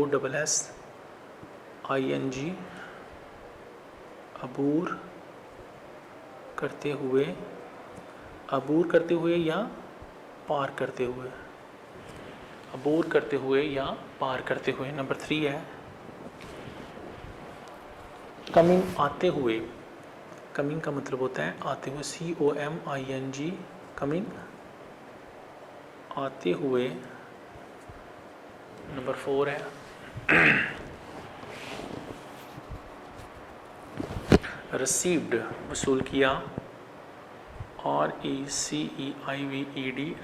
अबूर करते हुए, अबूर करते हुए या पार करते हुए, अबूर करते हुए या पार करते हुए। नंबर 3 है कमिंग, आते हुए। कमिंग का मतलब होता है आते हुए, COMING, कमिंग, आते हुए। नंबर 4 है रिसीव्ड, वसूल किया, RECEIVED,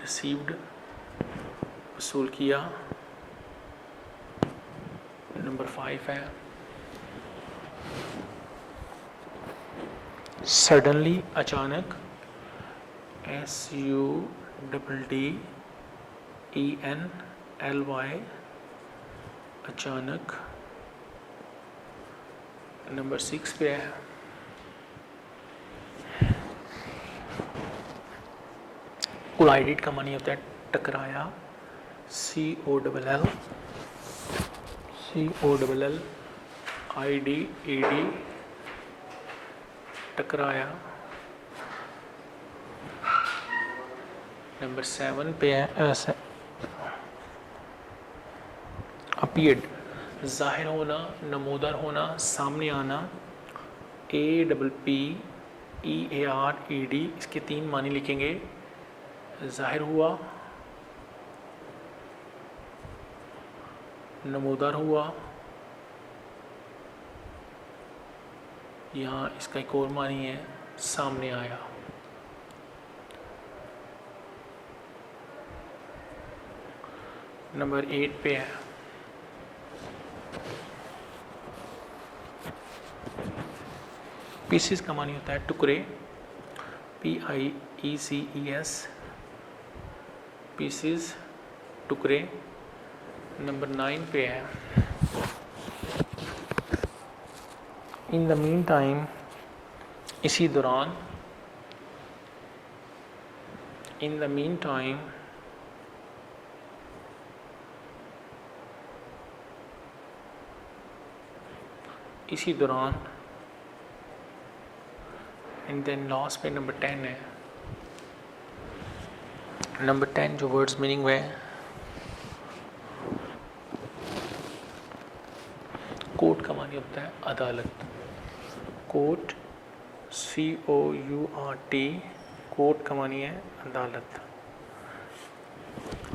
रिसीव्ड, वसूल किया। नंबर 5 है सडनली, अचानक, SUDDENLY, अचानक। नंबर 6 पे है कोलाइडेड का मानी होता है टकराया, COLLIDED, टकराया। नंबर 7 पे है अपीयर्ड, जाहिर होना, नमूदार होना, सामने आना, APPEARED, इसके 3 मानी लिखेंगे। जाहिर हुआ, नमूदार हुआ, यहाँ इसका एक और मानी है सामने आया। नंबर 8 पे है पीसेस का मानी होता है टुकड़े, PIECES, पीसेस, टुकड़े। नंबर 9 पे है इन द मीन टाइम, इसी दौरान, इन द मीन टाइम, इसी दौरान। एंड देन लास्ट पे नंबर 10 है। नंबर 10 जो वर्ड्स मीनिंग है कोर्ट का मानी होता है अदालत, कोर्ट, COURT, कोर्ट का मानी है अदालत।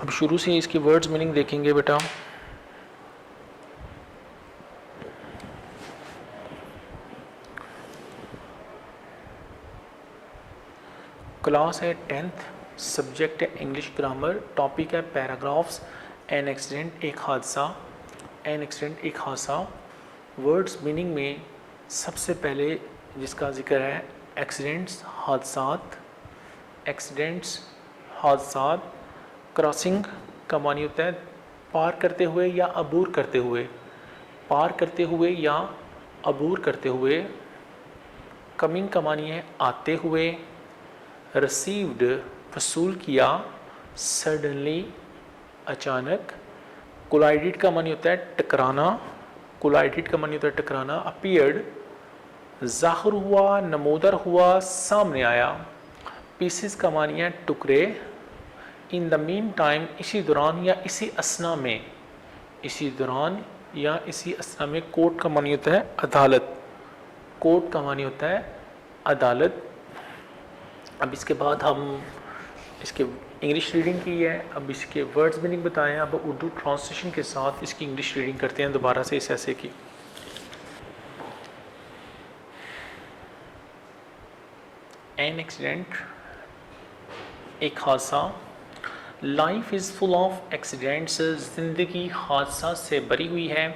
अब शुरू से इसकी वर्ड्स मीनिंग देखेंगे बेटा। क्लास है 10th, सब्जेक्ट है इंग्लिश ग्रामर, टॉपिक है पैराग्राफ्स। एन एक्सीडेंट, एक हादसा, एन एक्सीडेंट, एक हादसा। वर्ड्स मीनिंग में सबसे पहले जिसका जिक्र है एक्सीडेंट्स, हादसात, एक्सीडेंट्स, हादसात। क्रॉसिंग का मानी होता है पार करते हुए या अबूर करते हुए, पार करते हुए या अबूर करते हुए। कमिंग का मानी है आते हुए। रिसीव्ड, वसूल किया, सडनली, अचानक। कोलाइडेड का मानी होता है टकराना, कोलाइडेड का मानी होता है टकराना। अपीयर्ड, ज़ाहिर हुआ, नमूदर हुआ, सामने आया। पीसेस का मानी है टुकड़े। इन द मीन टाइम, इसी दौरान या इसी असना में, इसी दौरान या इसी असना में। कोर्ट का मानी होता है अदालत, कोर्ट का मानी होता है अदालत। अब इसके बाद हम इसके इंग्लिश रीडिंग की है, अब इसके वर्ड्स मीनिंग बताएं। अब उर्दू ट्रांसलेशन के साथ इसकी इंग्लिश रीडिंग करते हैं दोबारा से इस ऐसे की। एन एक्सीडेंट, एक हादसा। Life is full of accidents, ज़िंदगी हादसा से भरी हुई है।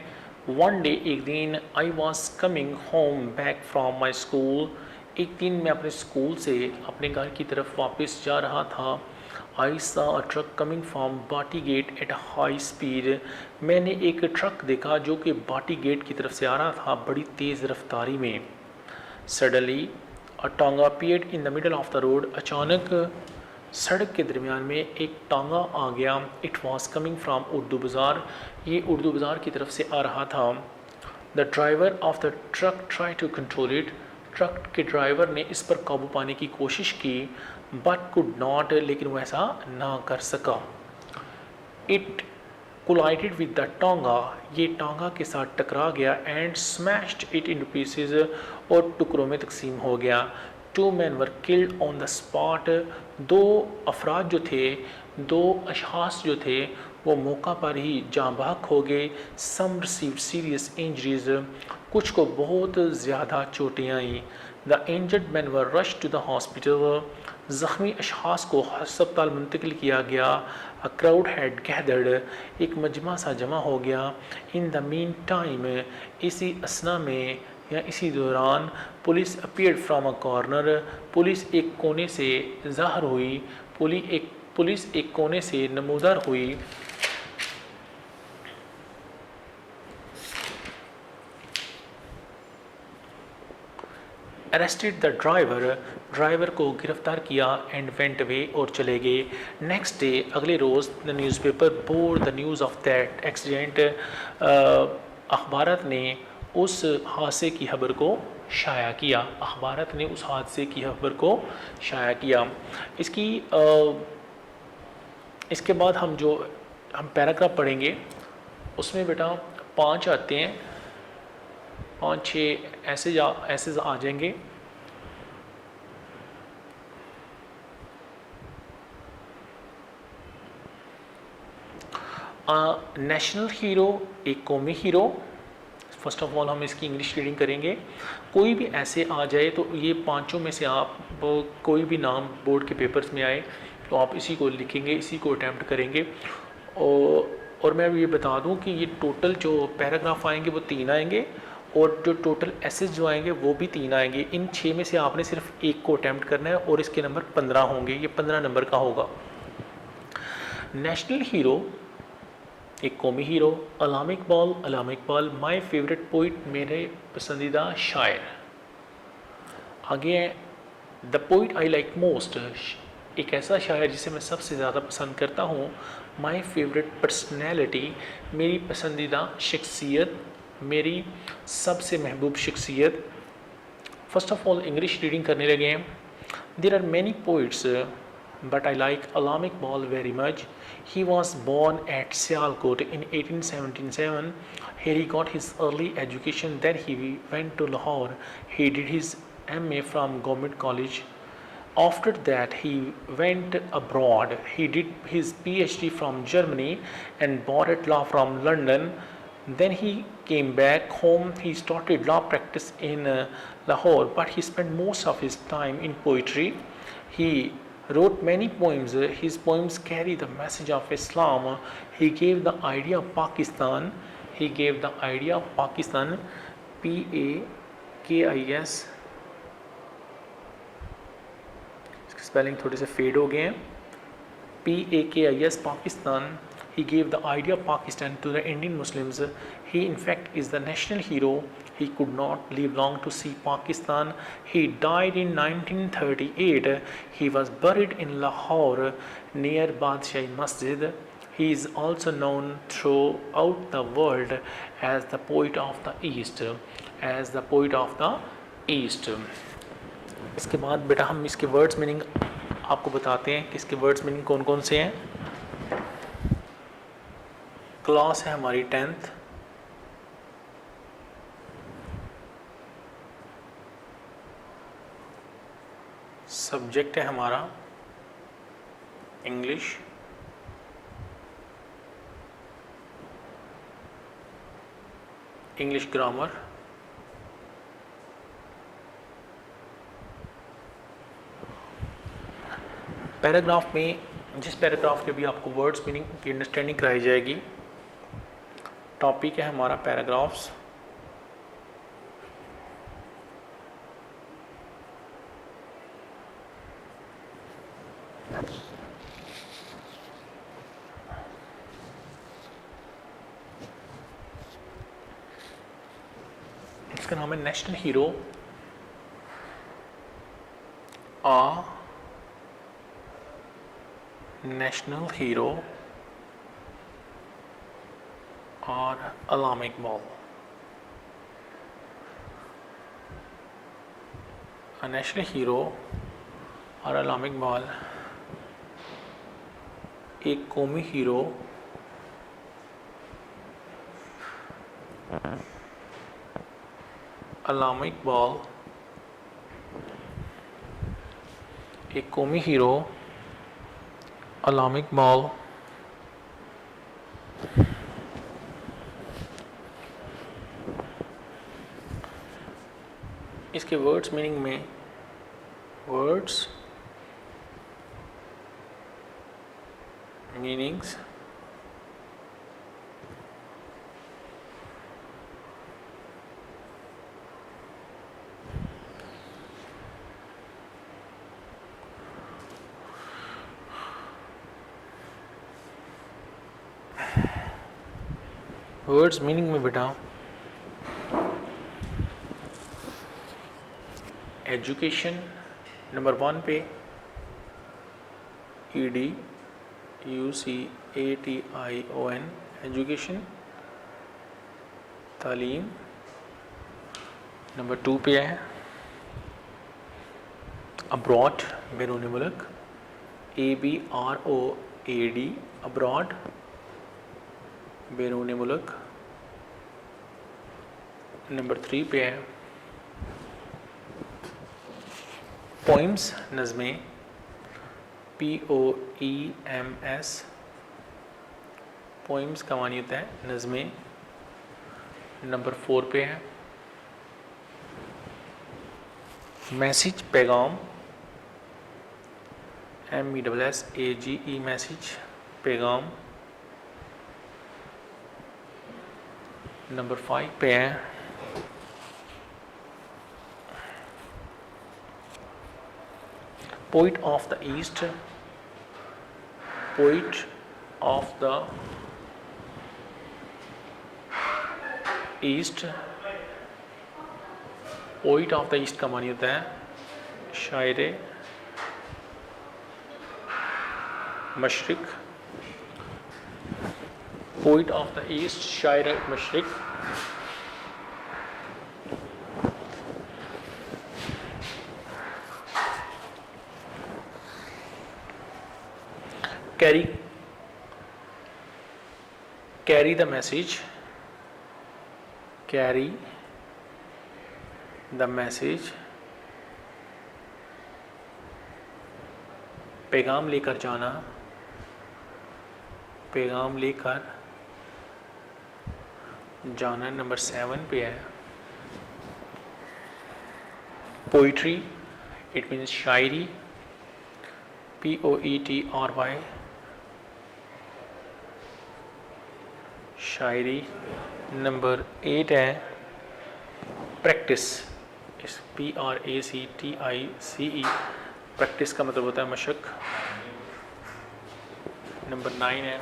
वन डे, एक दिन, I was coming home back from my school, एक दिन मैं अपने स्कूल से अपने घर की तरफ वापस जा रहा था। I saw a truck coming from Bati gate at a high speed. मैंने एक ट्रक देखा जो कि बाटी गेट की तरफ से आ रहा था बड़ी तेज़ रफ्तारी में. Suddenly a tonga appeared in the middle of the road. अचानक सड़क के दरमियान में एक टांगा आ गया. It was coming from Urdu बाज़ार. ये उर्दू बाज़ार की तरफ से आ रहा था. The driver of the truck tried to control it. Truck के ड्राइवर ने इस पर काबू पाने की कोशिश की बट कुड नॉट, लेकिन वो ऐसा ना कर सका. इट कोलाइडेड विद द टांगा. ये टांगा के साथ टकरा गया and smashed it in pieces, और टुकड़ों में तकसीम हो गया. 2 men were killed on the spot. 2 अफराद जो थे, 2 अशखास जो थे वो मौका पर ही जाँ बहक हो गए. Some received serious injuries. कुछ को बहुत ज़्यादा चोटें आईं. The injured man were rush to the hospital. ज़ख्मी अशखास को हस्पताल मुंतकिल किया गया. A crowd had gathered. एक मजमा सा जमा हो गया. इन द मीन टाइम, इसी असना में या इसी दौरान, police appeared from a corner. Police एक कोने से ज़ाहिर हुई. पुलिस एक कोने से नमूदार हुई. अरेस्टेड द ड्राइवर को गिरफ्तार किया एंड वेंट अवे, और चले गए. नेक्स्ट डे, अगले रोज़, the newspaper bore the news of that accident. अखबारत ने उस हादसे की खबर को शाया किया. अखबारत ने उस हादसे की खबर को शाया किया. इसके बाद हम पैराग्राफ पढ़ेंगे. उसमें बेटा 5 आते हैं, 5-6 ऐसे आ जाएंगे. नेशनल हीरो, एक कौमी हीरो. फर्स्ट ऑफ ऑल हम इसकी इंग्लिश रीडिंग करेंगे. कोई भी ऐसे आ जाए तो ये 5 में से आप कोई भी नाम बोर्ड के पेपर्स में आए तो आप इसी को लिखेंगे, इसी को अटैम्प्ट करेंगे. और मैं ये बता दूं कि ये टोटल जो पैराग्राफ आएंगे वो 3 आएंगे, और जो टोटल एसेस जो आएंगे वो भी 3 आएंगे. इन 6 में से आपने सिर्फ एक को अटैम्प्ट करना है और इसके नंबर 15 होंगे. ये 15 नंबर का होगा. नेशनल हीरो, एक कौमी hero. Allama Iqbal my favourite poet, मेरे पसंदीदा शायर. आगे the poet I like most, एक ऐसा शायर जिसे मैं सबसे ज़्यादा पसंद करता हूँ. माय फेवरेट पर्सनैलिटी, मेरी पसंदीदा शख्सियत, मेरी सबसे महबूब शख्सियत. First of all English reading करने लगे हैं. There are many poets but I like Alam Iqbal very much. He was born at Sialkot in 1877. Here he got his early education. Then he went to Lahore. He did his MA from Government College. After that he went abroad. He did his PhD from Germany and Bored Law from London. Then he came back home. He started law practice in Lahore, but he spent most of his time in poetry. He wrote many poems. His poems carry the message of Islam. He gave the idea of Pakistan. PAKIS. Spelling थोड़े से फेड हो गए हैं. PAKIS, Pakistan. He gave the idea of Pakistan to the Indian Muslims. He in fact is the national hero. He could not live long to see Pakistan. He died in 1938. He was buried in Lahore near Badshah Masjid. He is also known throughout the world as the poet of the East. इसके बाद बेटा हम इसके वर्ड्स मीनिंग आपको बताते हैं कि इसके वर्ड्स मीनिंग कौन कौन से हैं. क्लास है हमारी 10th. सब्जेक्ट है हमारा इंग्लिश. English grammar. पैराग्राफ में जिस पैराग्राफ के भी आपको वर्ड्स मीनिंग की अंडरस्टैंडिंग कराई जाएगी. टॉपिक है हमारा पैराग्राफ्स. इसका नाम है नेशनल हीरो। आ नेशनल हीरो और alarm Iqbal. A national hero और अलार्म इकबाल एक कौमी हीरो अलार्म इकबाल एक कौमी हीरो अलार्म इकबाल इसके वर्ड्स मीनिंग में वर्ड्स मीनिंग्स वर्ड्स मीनिंग में बेटा एजुकेशन नंबर 1 पे EDUCATION एजुकेशन तालीम। नंबर 2 पे है अब्रॉड बैरून मुल्क ABROAD अब्रॉड बैरून मुल्क। नंबर 3 पे है पोइम्स नज़में POEMS पोइम्स का मानी होता है नज़में। नंबर 4 पे है मैसेज पैगाम MESSAGE मैसेज पैगाम। नंबर 5 पे है poet of the east poet of the east poet of the east का मानी होता है शायर मशरिक। पोइट ऑफ द ईस्ट शायर मशरिक। Carry the message carry the message पैगाम लेकर जाना पैगाम लेकर जाना। नंबर 7 पे है poetry it means Shayari POETRY Shayari. Number 8 है प्रैक्टिस इस PRACTICE प्रैक्टिस का मतलब होता है मशक। नंबर 9 है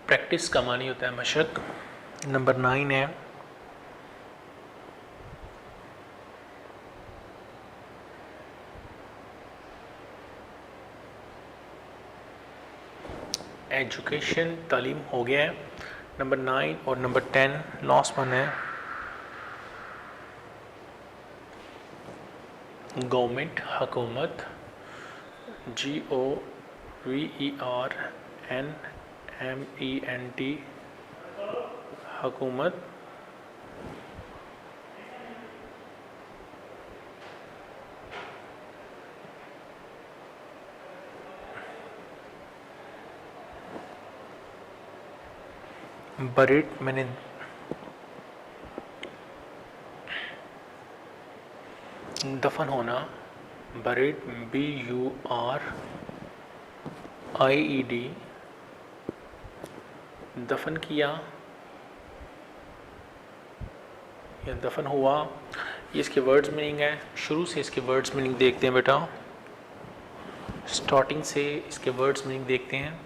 प्रैक्टिस का मानी होता है मशक। नंबर 9 है एजुकेशन तालीम हो गया है। नंबर 9 और नंबर 10 लास्ट वन है गवर्नमेंट हुकूमत GOVERNMENT हुकूमत। बरीड मैंने दफन होना बरीड BURIED दफन किया या दफन हुआ। ये इसके वर्ड्स मीनिंग है। शुरू से इसके वर्ड्स मीनिंग देखते हैं बेटा। स्टार्टिंग से इसके वर्ड्स मीनिंग देखते हैं।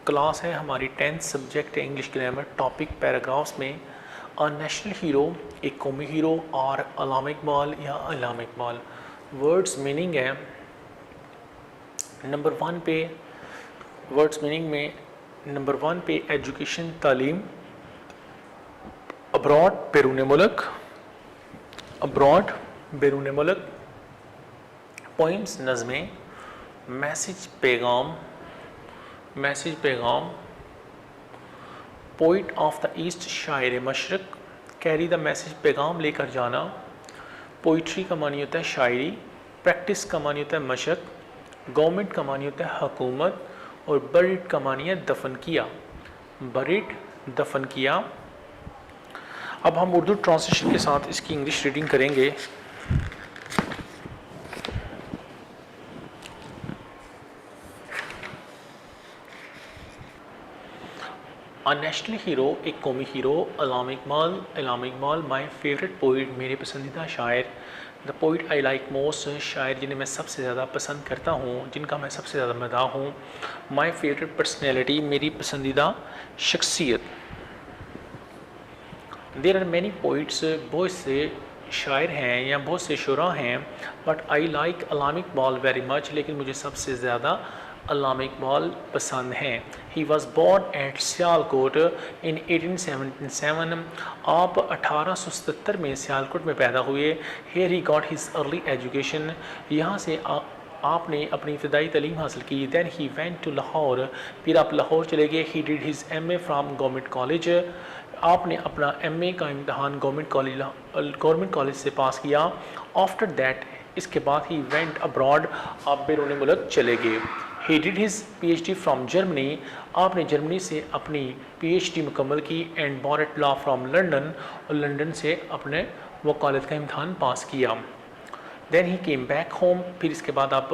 क्लास है हमारी 10th सब्जेक्ट है इंग्लिश ग्रामर। टॉपिक पैराग्राफ्स में अ नेशनल हीरो, एक कौमी हीरो, और अलामा इकबाल या अल्लामा इकबाल। वर्ड्स मीनिंग है नंबर 1 पे, वर्ड्स मीनिंग में नंबर 1 पे एजुकेशन तालीम, अब्रॉड बैरून मुल्क, अब्रॉड बैरून मुल्क, पोइम्स नज़में, मैसेज पैगाम, मैसेज पैगाम, पोइट ऑफ द ईस्ट शायर मशरक, कैरी द मैसेज पैगाम लेकर जाना। पोइट्री का मानी होता है शायरी, प्रैक्टिस का मानी होता है मशक, गवर्नमेंट का मानी होता है हुकूमत, और बरिड का मानी है दफन किया, बरिड दफन किया। अब हम उर्दू ट्रांसलेशन के साथ इसकी इंग्लिश रीडिंग करेंगे। अ नेशनल हीरो, एक कौमी hero, Allama Iqbal, Allama Iqbal my favourite poet, मेरे पसंदीदा शायर। The poet I like most, शायर जिन्हें मैं सबसे ज़्यादा पसंद करता हूँ, जिनका मैं सबसे ज़्यादा मदाह हूँ। माई फेवरेट पर्सनैलिटी, मेरी पसंदीदा शख्सियत। देर आर मैनी पोइट्स, बहुत से शायर हैं या बहुत से शुरा हैं, but I like Allama Iqbal very much, लेकिन मुझे सबसे ज़्यादा अल्लामा इकबाल पसंद हैं। He was born at Sialkot in 1877, आप 1877 में सियालकोट में पैदा हुए। Here he got his early education, यहाँ से आपने अपनी इब्तदाई तालीम हासिल की। Then he went to Lahore, फिर आप लाहौर चले गए। He did his MA from government college, आपने अपना MA का इम्तहान गवर्नमेंट कॉलेज से पास किया। आफ्टर दैट, इसके बाद ही वेंट अब्रॉड, आप बैरून मुल्क चले गए। He did his PhD from Germany, आपने जर्मनी से अपनी PhD मुकम्मल की। And bar at law from London, और लंदन से अपने वकालत का इम्तहान पास किया। Then he came back home, फिर इसके बाद आप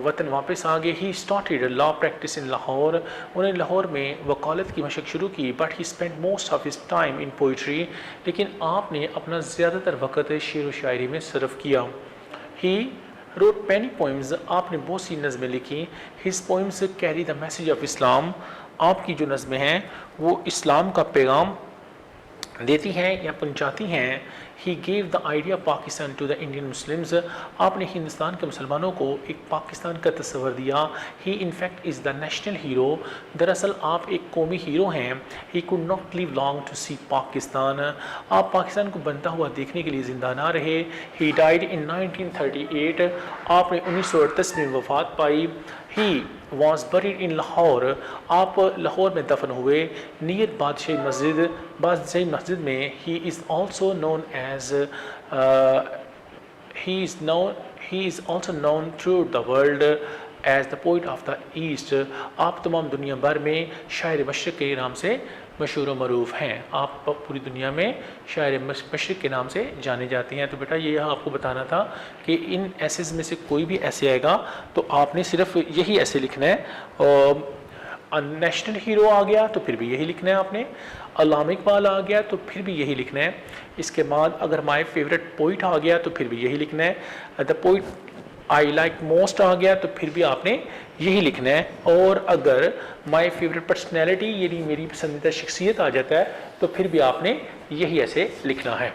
वतन वापस आ गए। He started law practice in Lahore, उन्हें लाहौर में वकालत की मशक शुरू की। But he spend most of his time in poetry, लेकिन आपने अपना ज़्यादातर वक़्त शेर व शायरी में सर्व किया। ही रोट मैनी पोइम्स, आपने बहुत सी नज़में लिखी। His poems carry the message of Islam, आपकी जो नज़में हैं वो इस्लाम का पैगाम देती हैं या पहुँचाती हैं। He gave the idea Pakistan to the Indian Muslims, आपने हिंदुस्तान के मुसलमानों को एक पाकिस्तान का तस्वर दिया। He in fact is the national hero, दरअसल आप एक कौमी हीरो हैं। He could not live long to see Pakistan, आप पाकिस्तान को बनता हुआ देखने के लिए ज़िंदा ना रहे। ही डाइड इन 1938, आपने 1938 में वफ़ात पाई। He was buried in Lahore, आप लाहौर में दफन हुए। नियर बादशाही मस्जिद, बादशाही मस्जिद में। He is also known as, he is also known through the world as the poet of the East, आप तमाम दुनिया भर में शायर मशरक़ के नाम से मशहूर व मरूफ हैं। आप पूरी दुनिया में शायर मशरक़ के नाम से जाने जाते हैं। तो बेटा ये आपको बताना था कि इन ऐसेज में से कोई भी ऐसे आएगा तो आपने सिर्फ यही ऐसे लिखना है। नेशनल हीरो आ गया तो फिर भी यही लिखना है आपने, अल्लामा इकबाल आ गया तो फिर भी यही लिखना है। इसके बाद अगर माय फेवरेट पोइट आ गया तो फिर भी यही लिखना है। The poet I like most आ गया तो फिर भी आपने यही लिखना है। और अगर माय फेवरेट पर्सनैलिटी यानी मेरी पसंदीदा शख्सियत आ जाता है तो फिर भी आपने यही ऐसे लिखना है।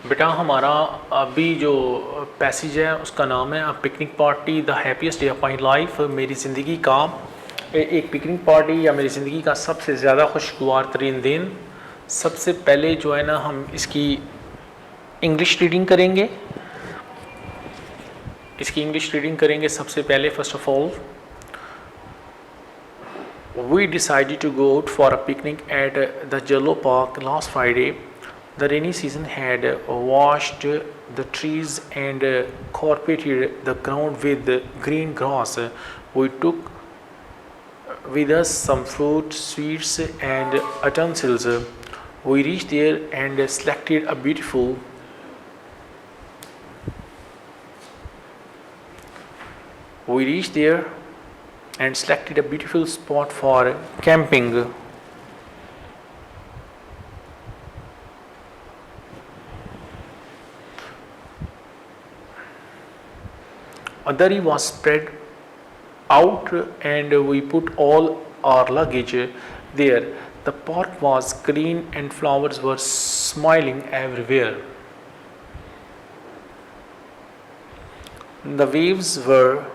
बेटा हमारा अभी जो पैसेज है उसका नाम है picnic party, the happiest day of my life, मेरी ज़िंदगी का एक पिकनिक पार्टी या मेरी ज़िंदगी का सबसे ज़्यादा खुशगवार तरीन दिन। सबसे पहले जो है ना हम इसकी इंग्लिश रीडिंग करेंगे, सबसे पहले। First of all, we decided to go out for a picnic at the Jello park last Friday. The rainy season had washed the trees and carpeted the ground with green grass. We took with us some fruit, sweets, and utensils. We reached there and selected a beautiful and selected a beautiful spot for camping. A durry was spread out and we put all our luggage there. The park was green and flowers were smiling everywhere. The waves were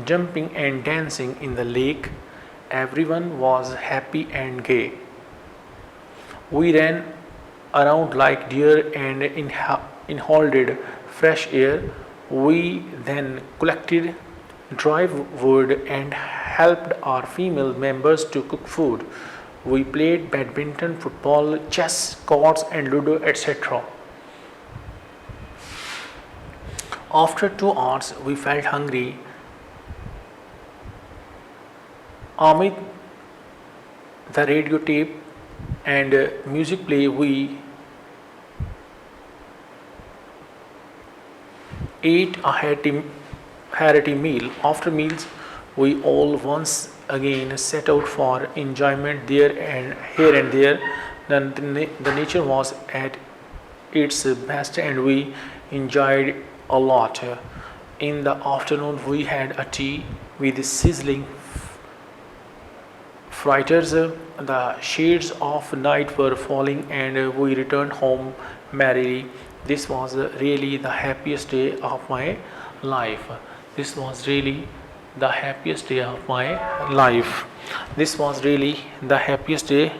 jumping and dancing in the lake. Everyone was happy and gay. We ran around like deer and inhaled fresh air. We then collected dry wood and helped our female members to cook food. We played badminton, football, chess, cards, and ludo, etc. After 2 hours, we felt hungry. Amid the radio tape and music play, we ate a hearty meal. After meals, we all once again set out for enjoyment there and here and there. The nature was at its best and we enjoyed a lot. In the afternoon, we had a tea with sizzling fritters. The shades of night were falling and we returned home merrily. This was really the happiest day of my life. This was really the happiest day of my life. This was really the happiest day.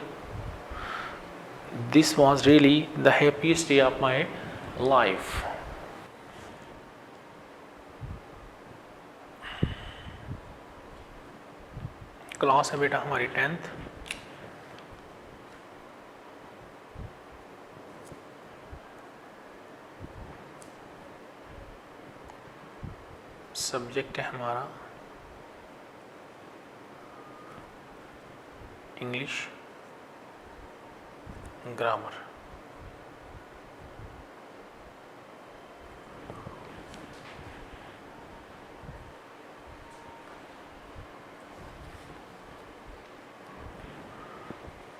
This was really the happiest day of my life. Class है बेटा हमारी 10th। सब्जेक्ट है हमारा इंग्लिश ग्रामर।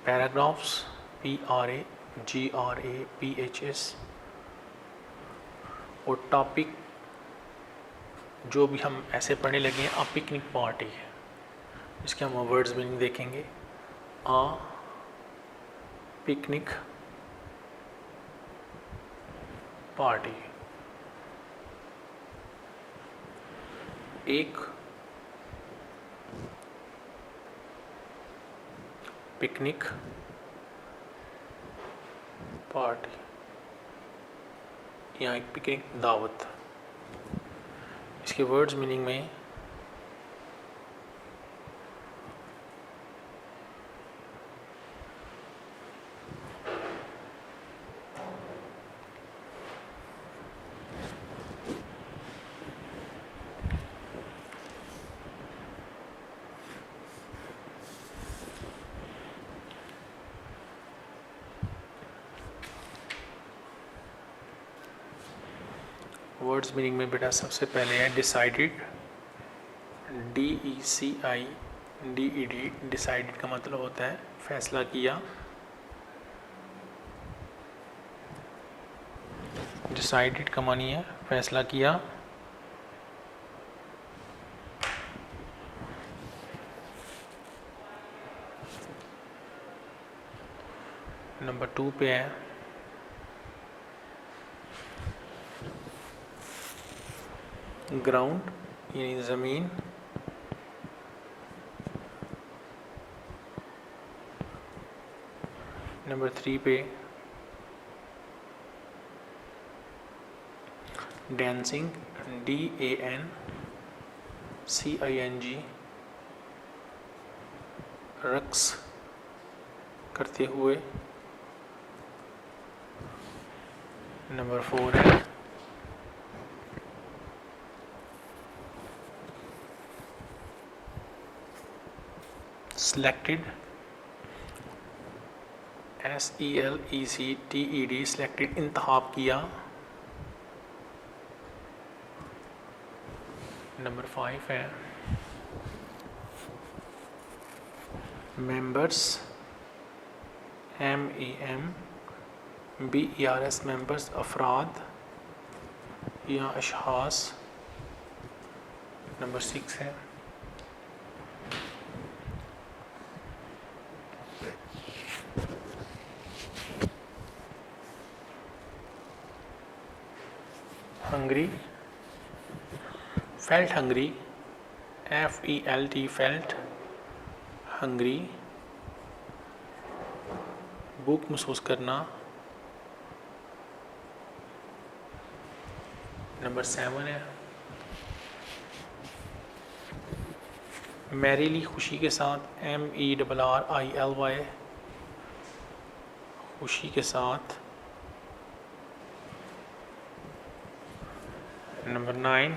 पैराग्राफ्स PRAGRAPHS और टॉपिक जो भी हम ऐसे पढ़ने लगे हैं। अ पिकनिक पार्टी है, इसके हम वर्ड्स मीनिंग देखेंगे। अ पिकनिक पार्टी, एक पिकनिक पार्टी, यहाँ एक पिकनिक दावत। इसके वर्ड्स मीनिंग में वर्ड्स मीनिंग में बेटा सबसे पहले है डिसाइडेड, DECIDED। डिसाइडेड का मतलब होता है फैसला किया। डिसाइडेड का मानी है फैसला किया। नंबर 2 पे है ग्राउंड यानी ज़मीन। नंबर 3 पे डांसिंग, DANCING, रक्स करते हुए। नंबर 4 है selected, SELECTED, selected इंतखाब किया। नंबर 5 है members, MEMBERS members, अफराद या अशखास। नंबर 6 है hungry, felt hungry, FELT felt hungry, भूख महसूस करना। नंबर 7 है मैरीली, खुशी के साथ, MERRILY खुशी के साथ। Number 9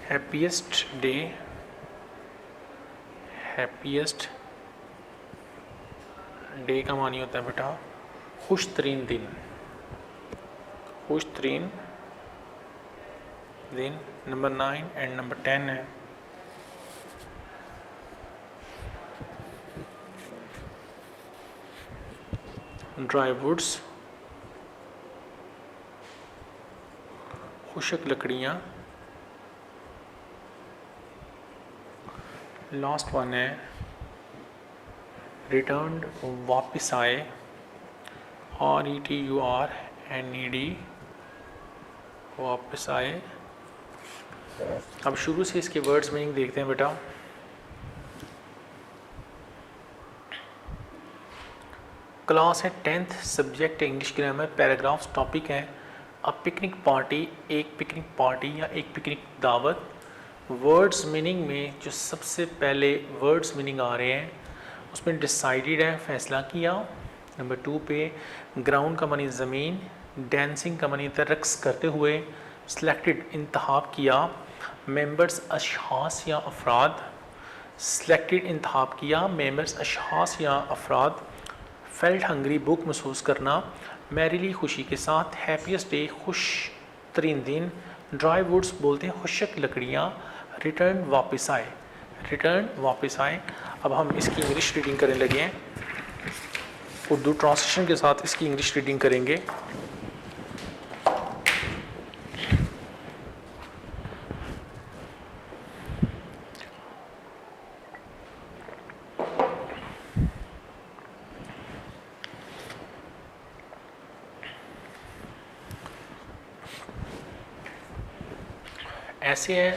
happiest day, happiest day का मानी होता है बेटा खुश तरीन दिन, खुश तरीन दिन। नंबर 9 एंड नंबर 10 है ड्राई वुड्स, खुशक लकड़ियाँ। लास्ट वन है रिटर्न्ड, वापस आए, RETURNED वापस आए। अब शुरू से इसके वर्ड्स मीनिंग देखते हैं बेटा। क्लास है 10th, सब्जेक्ट है इंग्लिश ग्रामर, पैराग्राफ्स टॉपिक है अ पिकनिक पार्टी, एक पिकनिक पार्टी या एक पिकनिक दावत। वर्ड्स मीनिंग में जो सबसे पहले वर्ड्स मीनिंग आ रहे हैं उसमें डिसाइडेड है, फैसला किया। नंबर 2 पे ग्राउंड का मानी ज़मीन, डांसिंग का मानी रक्स करते हुए, सिलेक्टेड इंतखाब किया, मेंबर्स अशखास या अफराद, सिलेक्टेड इंतखाब किया, मेंबर्स अशखास या अफराद। फेल्ट हंग्री, भूख महसूस करना, मैरीली खुशी के साथ, हैप्पीएस्ट डे खुश तरीन दिन, ड्राई वुड्स बोलते हैं खुशक लकड़ियाँ, रिटर्न वापस आए, रिटर्न वापस आए। अब हम इसकी इंग्लिश रीडिंग करने लगे हैं, उर्दू ट्रांसलेशन के साथ इसकी इंग्लिश रीडिंग करेंगे। ऐसे है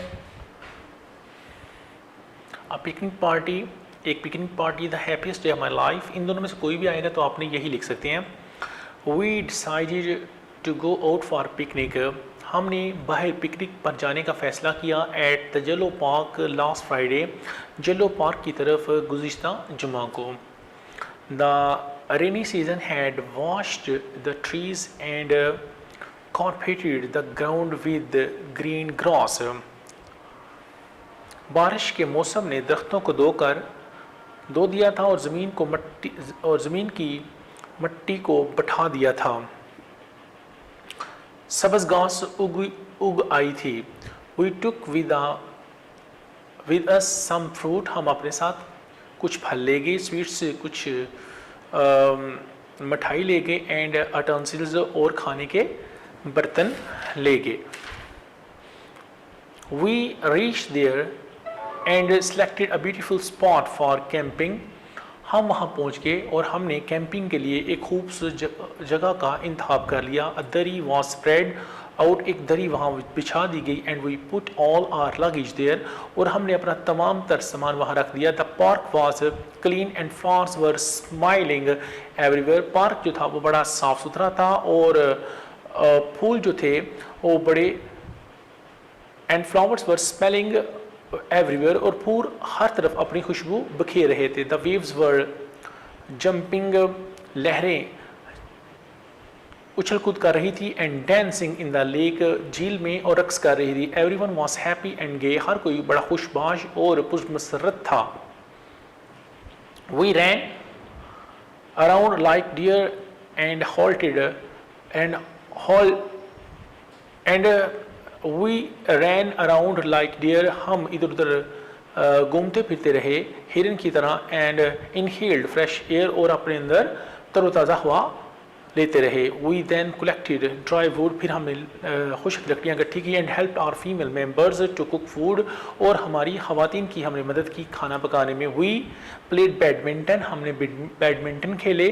अ पिकनिक पार्टी, एक picnic party, the happiest day of my life. इन दोनों में से कोई भी आएगा तो आपने यही लिख सकते हैं। We decided to go out for picnic, हमने बाहर पिकनिक पर जाने का फ़ैसला किया। At the Jello park last Friday, Jello park की तरफ गुज़िश्ता जुमा को। The rainy season had washed the trees and carpeted the ground with green grass, बारिश के मौसम ने दरख्तों को धो दिया था और ज़मीन की मट्टी को बैठा दिया था। सब्ज़ घास उग आई थी। We took with us some fruit, हम अपने साथ कुछ फल ले गए, स्वीट्स कुछ मिठाई ले गए, एंड utensils और खाने के बर्तन ले गए। We reached there and selected a beautiful spot for camping, हम वहाँ पहुँच गए और हमने कैंपिंग के लिए एक खूबसूरत जगह का इंतखाब कर लिया। A दरी was spread out, एक दरी वहाँ बिछा दी गई। And we put all our luggage there, और हमने अपना तमाम तर सामान वहाँ रख दिया। The park was clean and flowers were smiling everywhere, park जो था वो बड़ा साफ़ सुथरा था और फूल जो थे वो बड़े, and flowers were smelling everywhere, और फूल हर तरफ अपनी खुशबू बखेर रहे थे। द वेव्स वर जंपिंग, लहरें उछल कूद कर रही थी। And dancing in the lake, झील में और रक्स कर रही थी। Everyone was happy and gay, हर कोई बड़ा खुशबाश और पुरमसरत था। We ran around like deer and halted and hall and we ran around like deer, हम इधर उधर घूमते फिरते रहे हिरन की तरह, एंड इनहेल्ड फ्रेश एयर, और अपने अंदर तरोताज़ा हवा लेते रहे। We then collected dry wood, फिर हमने खुश्क लकड़ियाँ इकट्ठी की, and help our female members to cook food, और हमारी खवातीन की हमने मदद की खाना पकाने में। वी प्लेड बैडमिंटन, हमने बैडमिंटन खेले,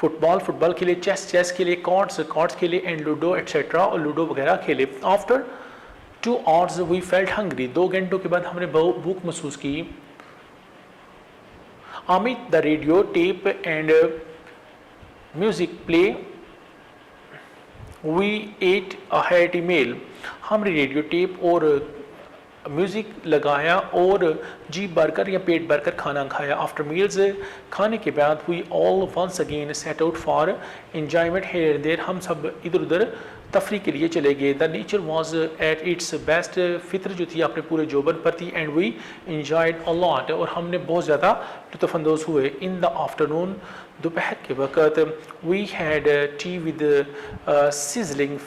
फुटबॉल खेले, चेस खेले, कार्ड्स खेले, एंड लूडो एट्सेट्रा, और लूडो वगैरह खेले। After 2 hours we felt hungry, 2 घंटों के बाद हमने भूख महसूस की। Amit the radio tape and music play, we ate a hearty meal, हमने रेडियो टेप और म्यूज़िक लगाया और जी भरकर या पेट भरकर खाना खाया। आफ्टर मील्स, खाने के बाद we all once again set out for enjoyment here there, हम सब इधर उधर तफरी के लिए चले गए। The nature was at its best, फितर जो थी अपने पूरे जोबन पर थी, and we enjoyed a lot, और हमने बहुत ज़्यादा लुत्फ़अंदोज़ हुए। इन द आफ्टरनून, दोपहर के वक़्त, we had tea with sizzling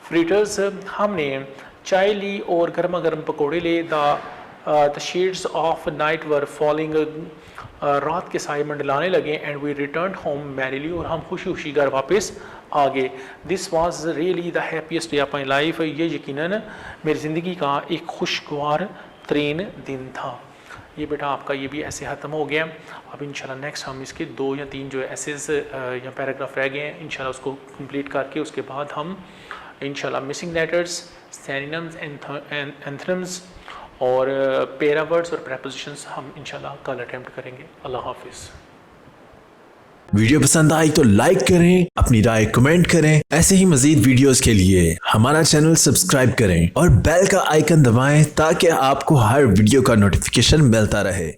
fritters, हमने चाय ली और गर्मा गर्म पकौड़े ले। The shades of night were falling, रात के साए मंडलाने लगे। And we return home merrily, और हम खुशी खुशी घर वापस आ गए। This was really the happiest day of my life, ये यकीनन मेरी ज़िंदगी का एक खुशगवार तरीन दिन था। ये बेटा आपका ये भी ऐसे ख़त्म हो गया। अब इंशाल्लाह नेक्स्ट हम इसके 2 या 3 जो एसेस या पैराग्राफ रह गए हैं, इंशाल्लाह उसको कंप्लीट करके उसके बाद हम इंशाल्लाह मिसिंग लेटर्स, सिनोनिम्स, एंथोनिम्स और पैरा वर्ड्स और प्रेपोजिशंस हम इंशाल्लाह कल अटेम्प्ट करेंगे। अल्लाह हाफिज़। वीडियो पसंद आई तो लाइक करें, अपनी राय कमेंट करें। ऐसे ही मजीद वीडियोस के लिए हमारा चैनल सब्सक्राइब करें और बेल का आइकन दबाएं ताकि आपको हर वीडियो का नोटिफिकेशन मिलता रहे।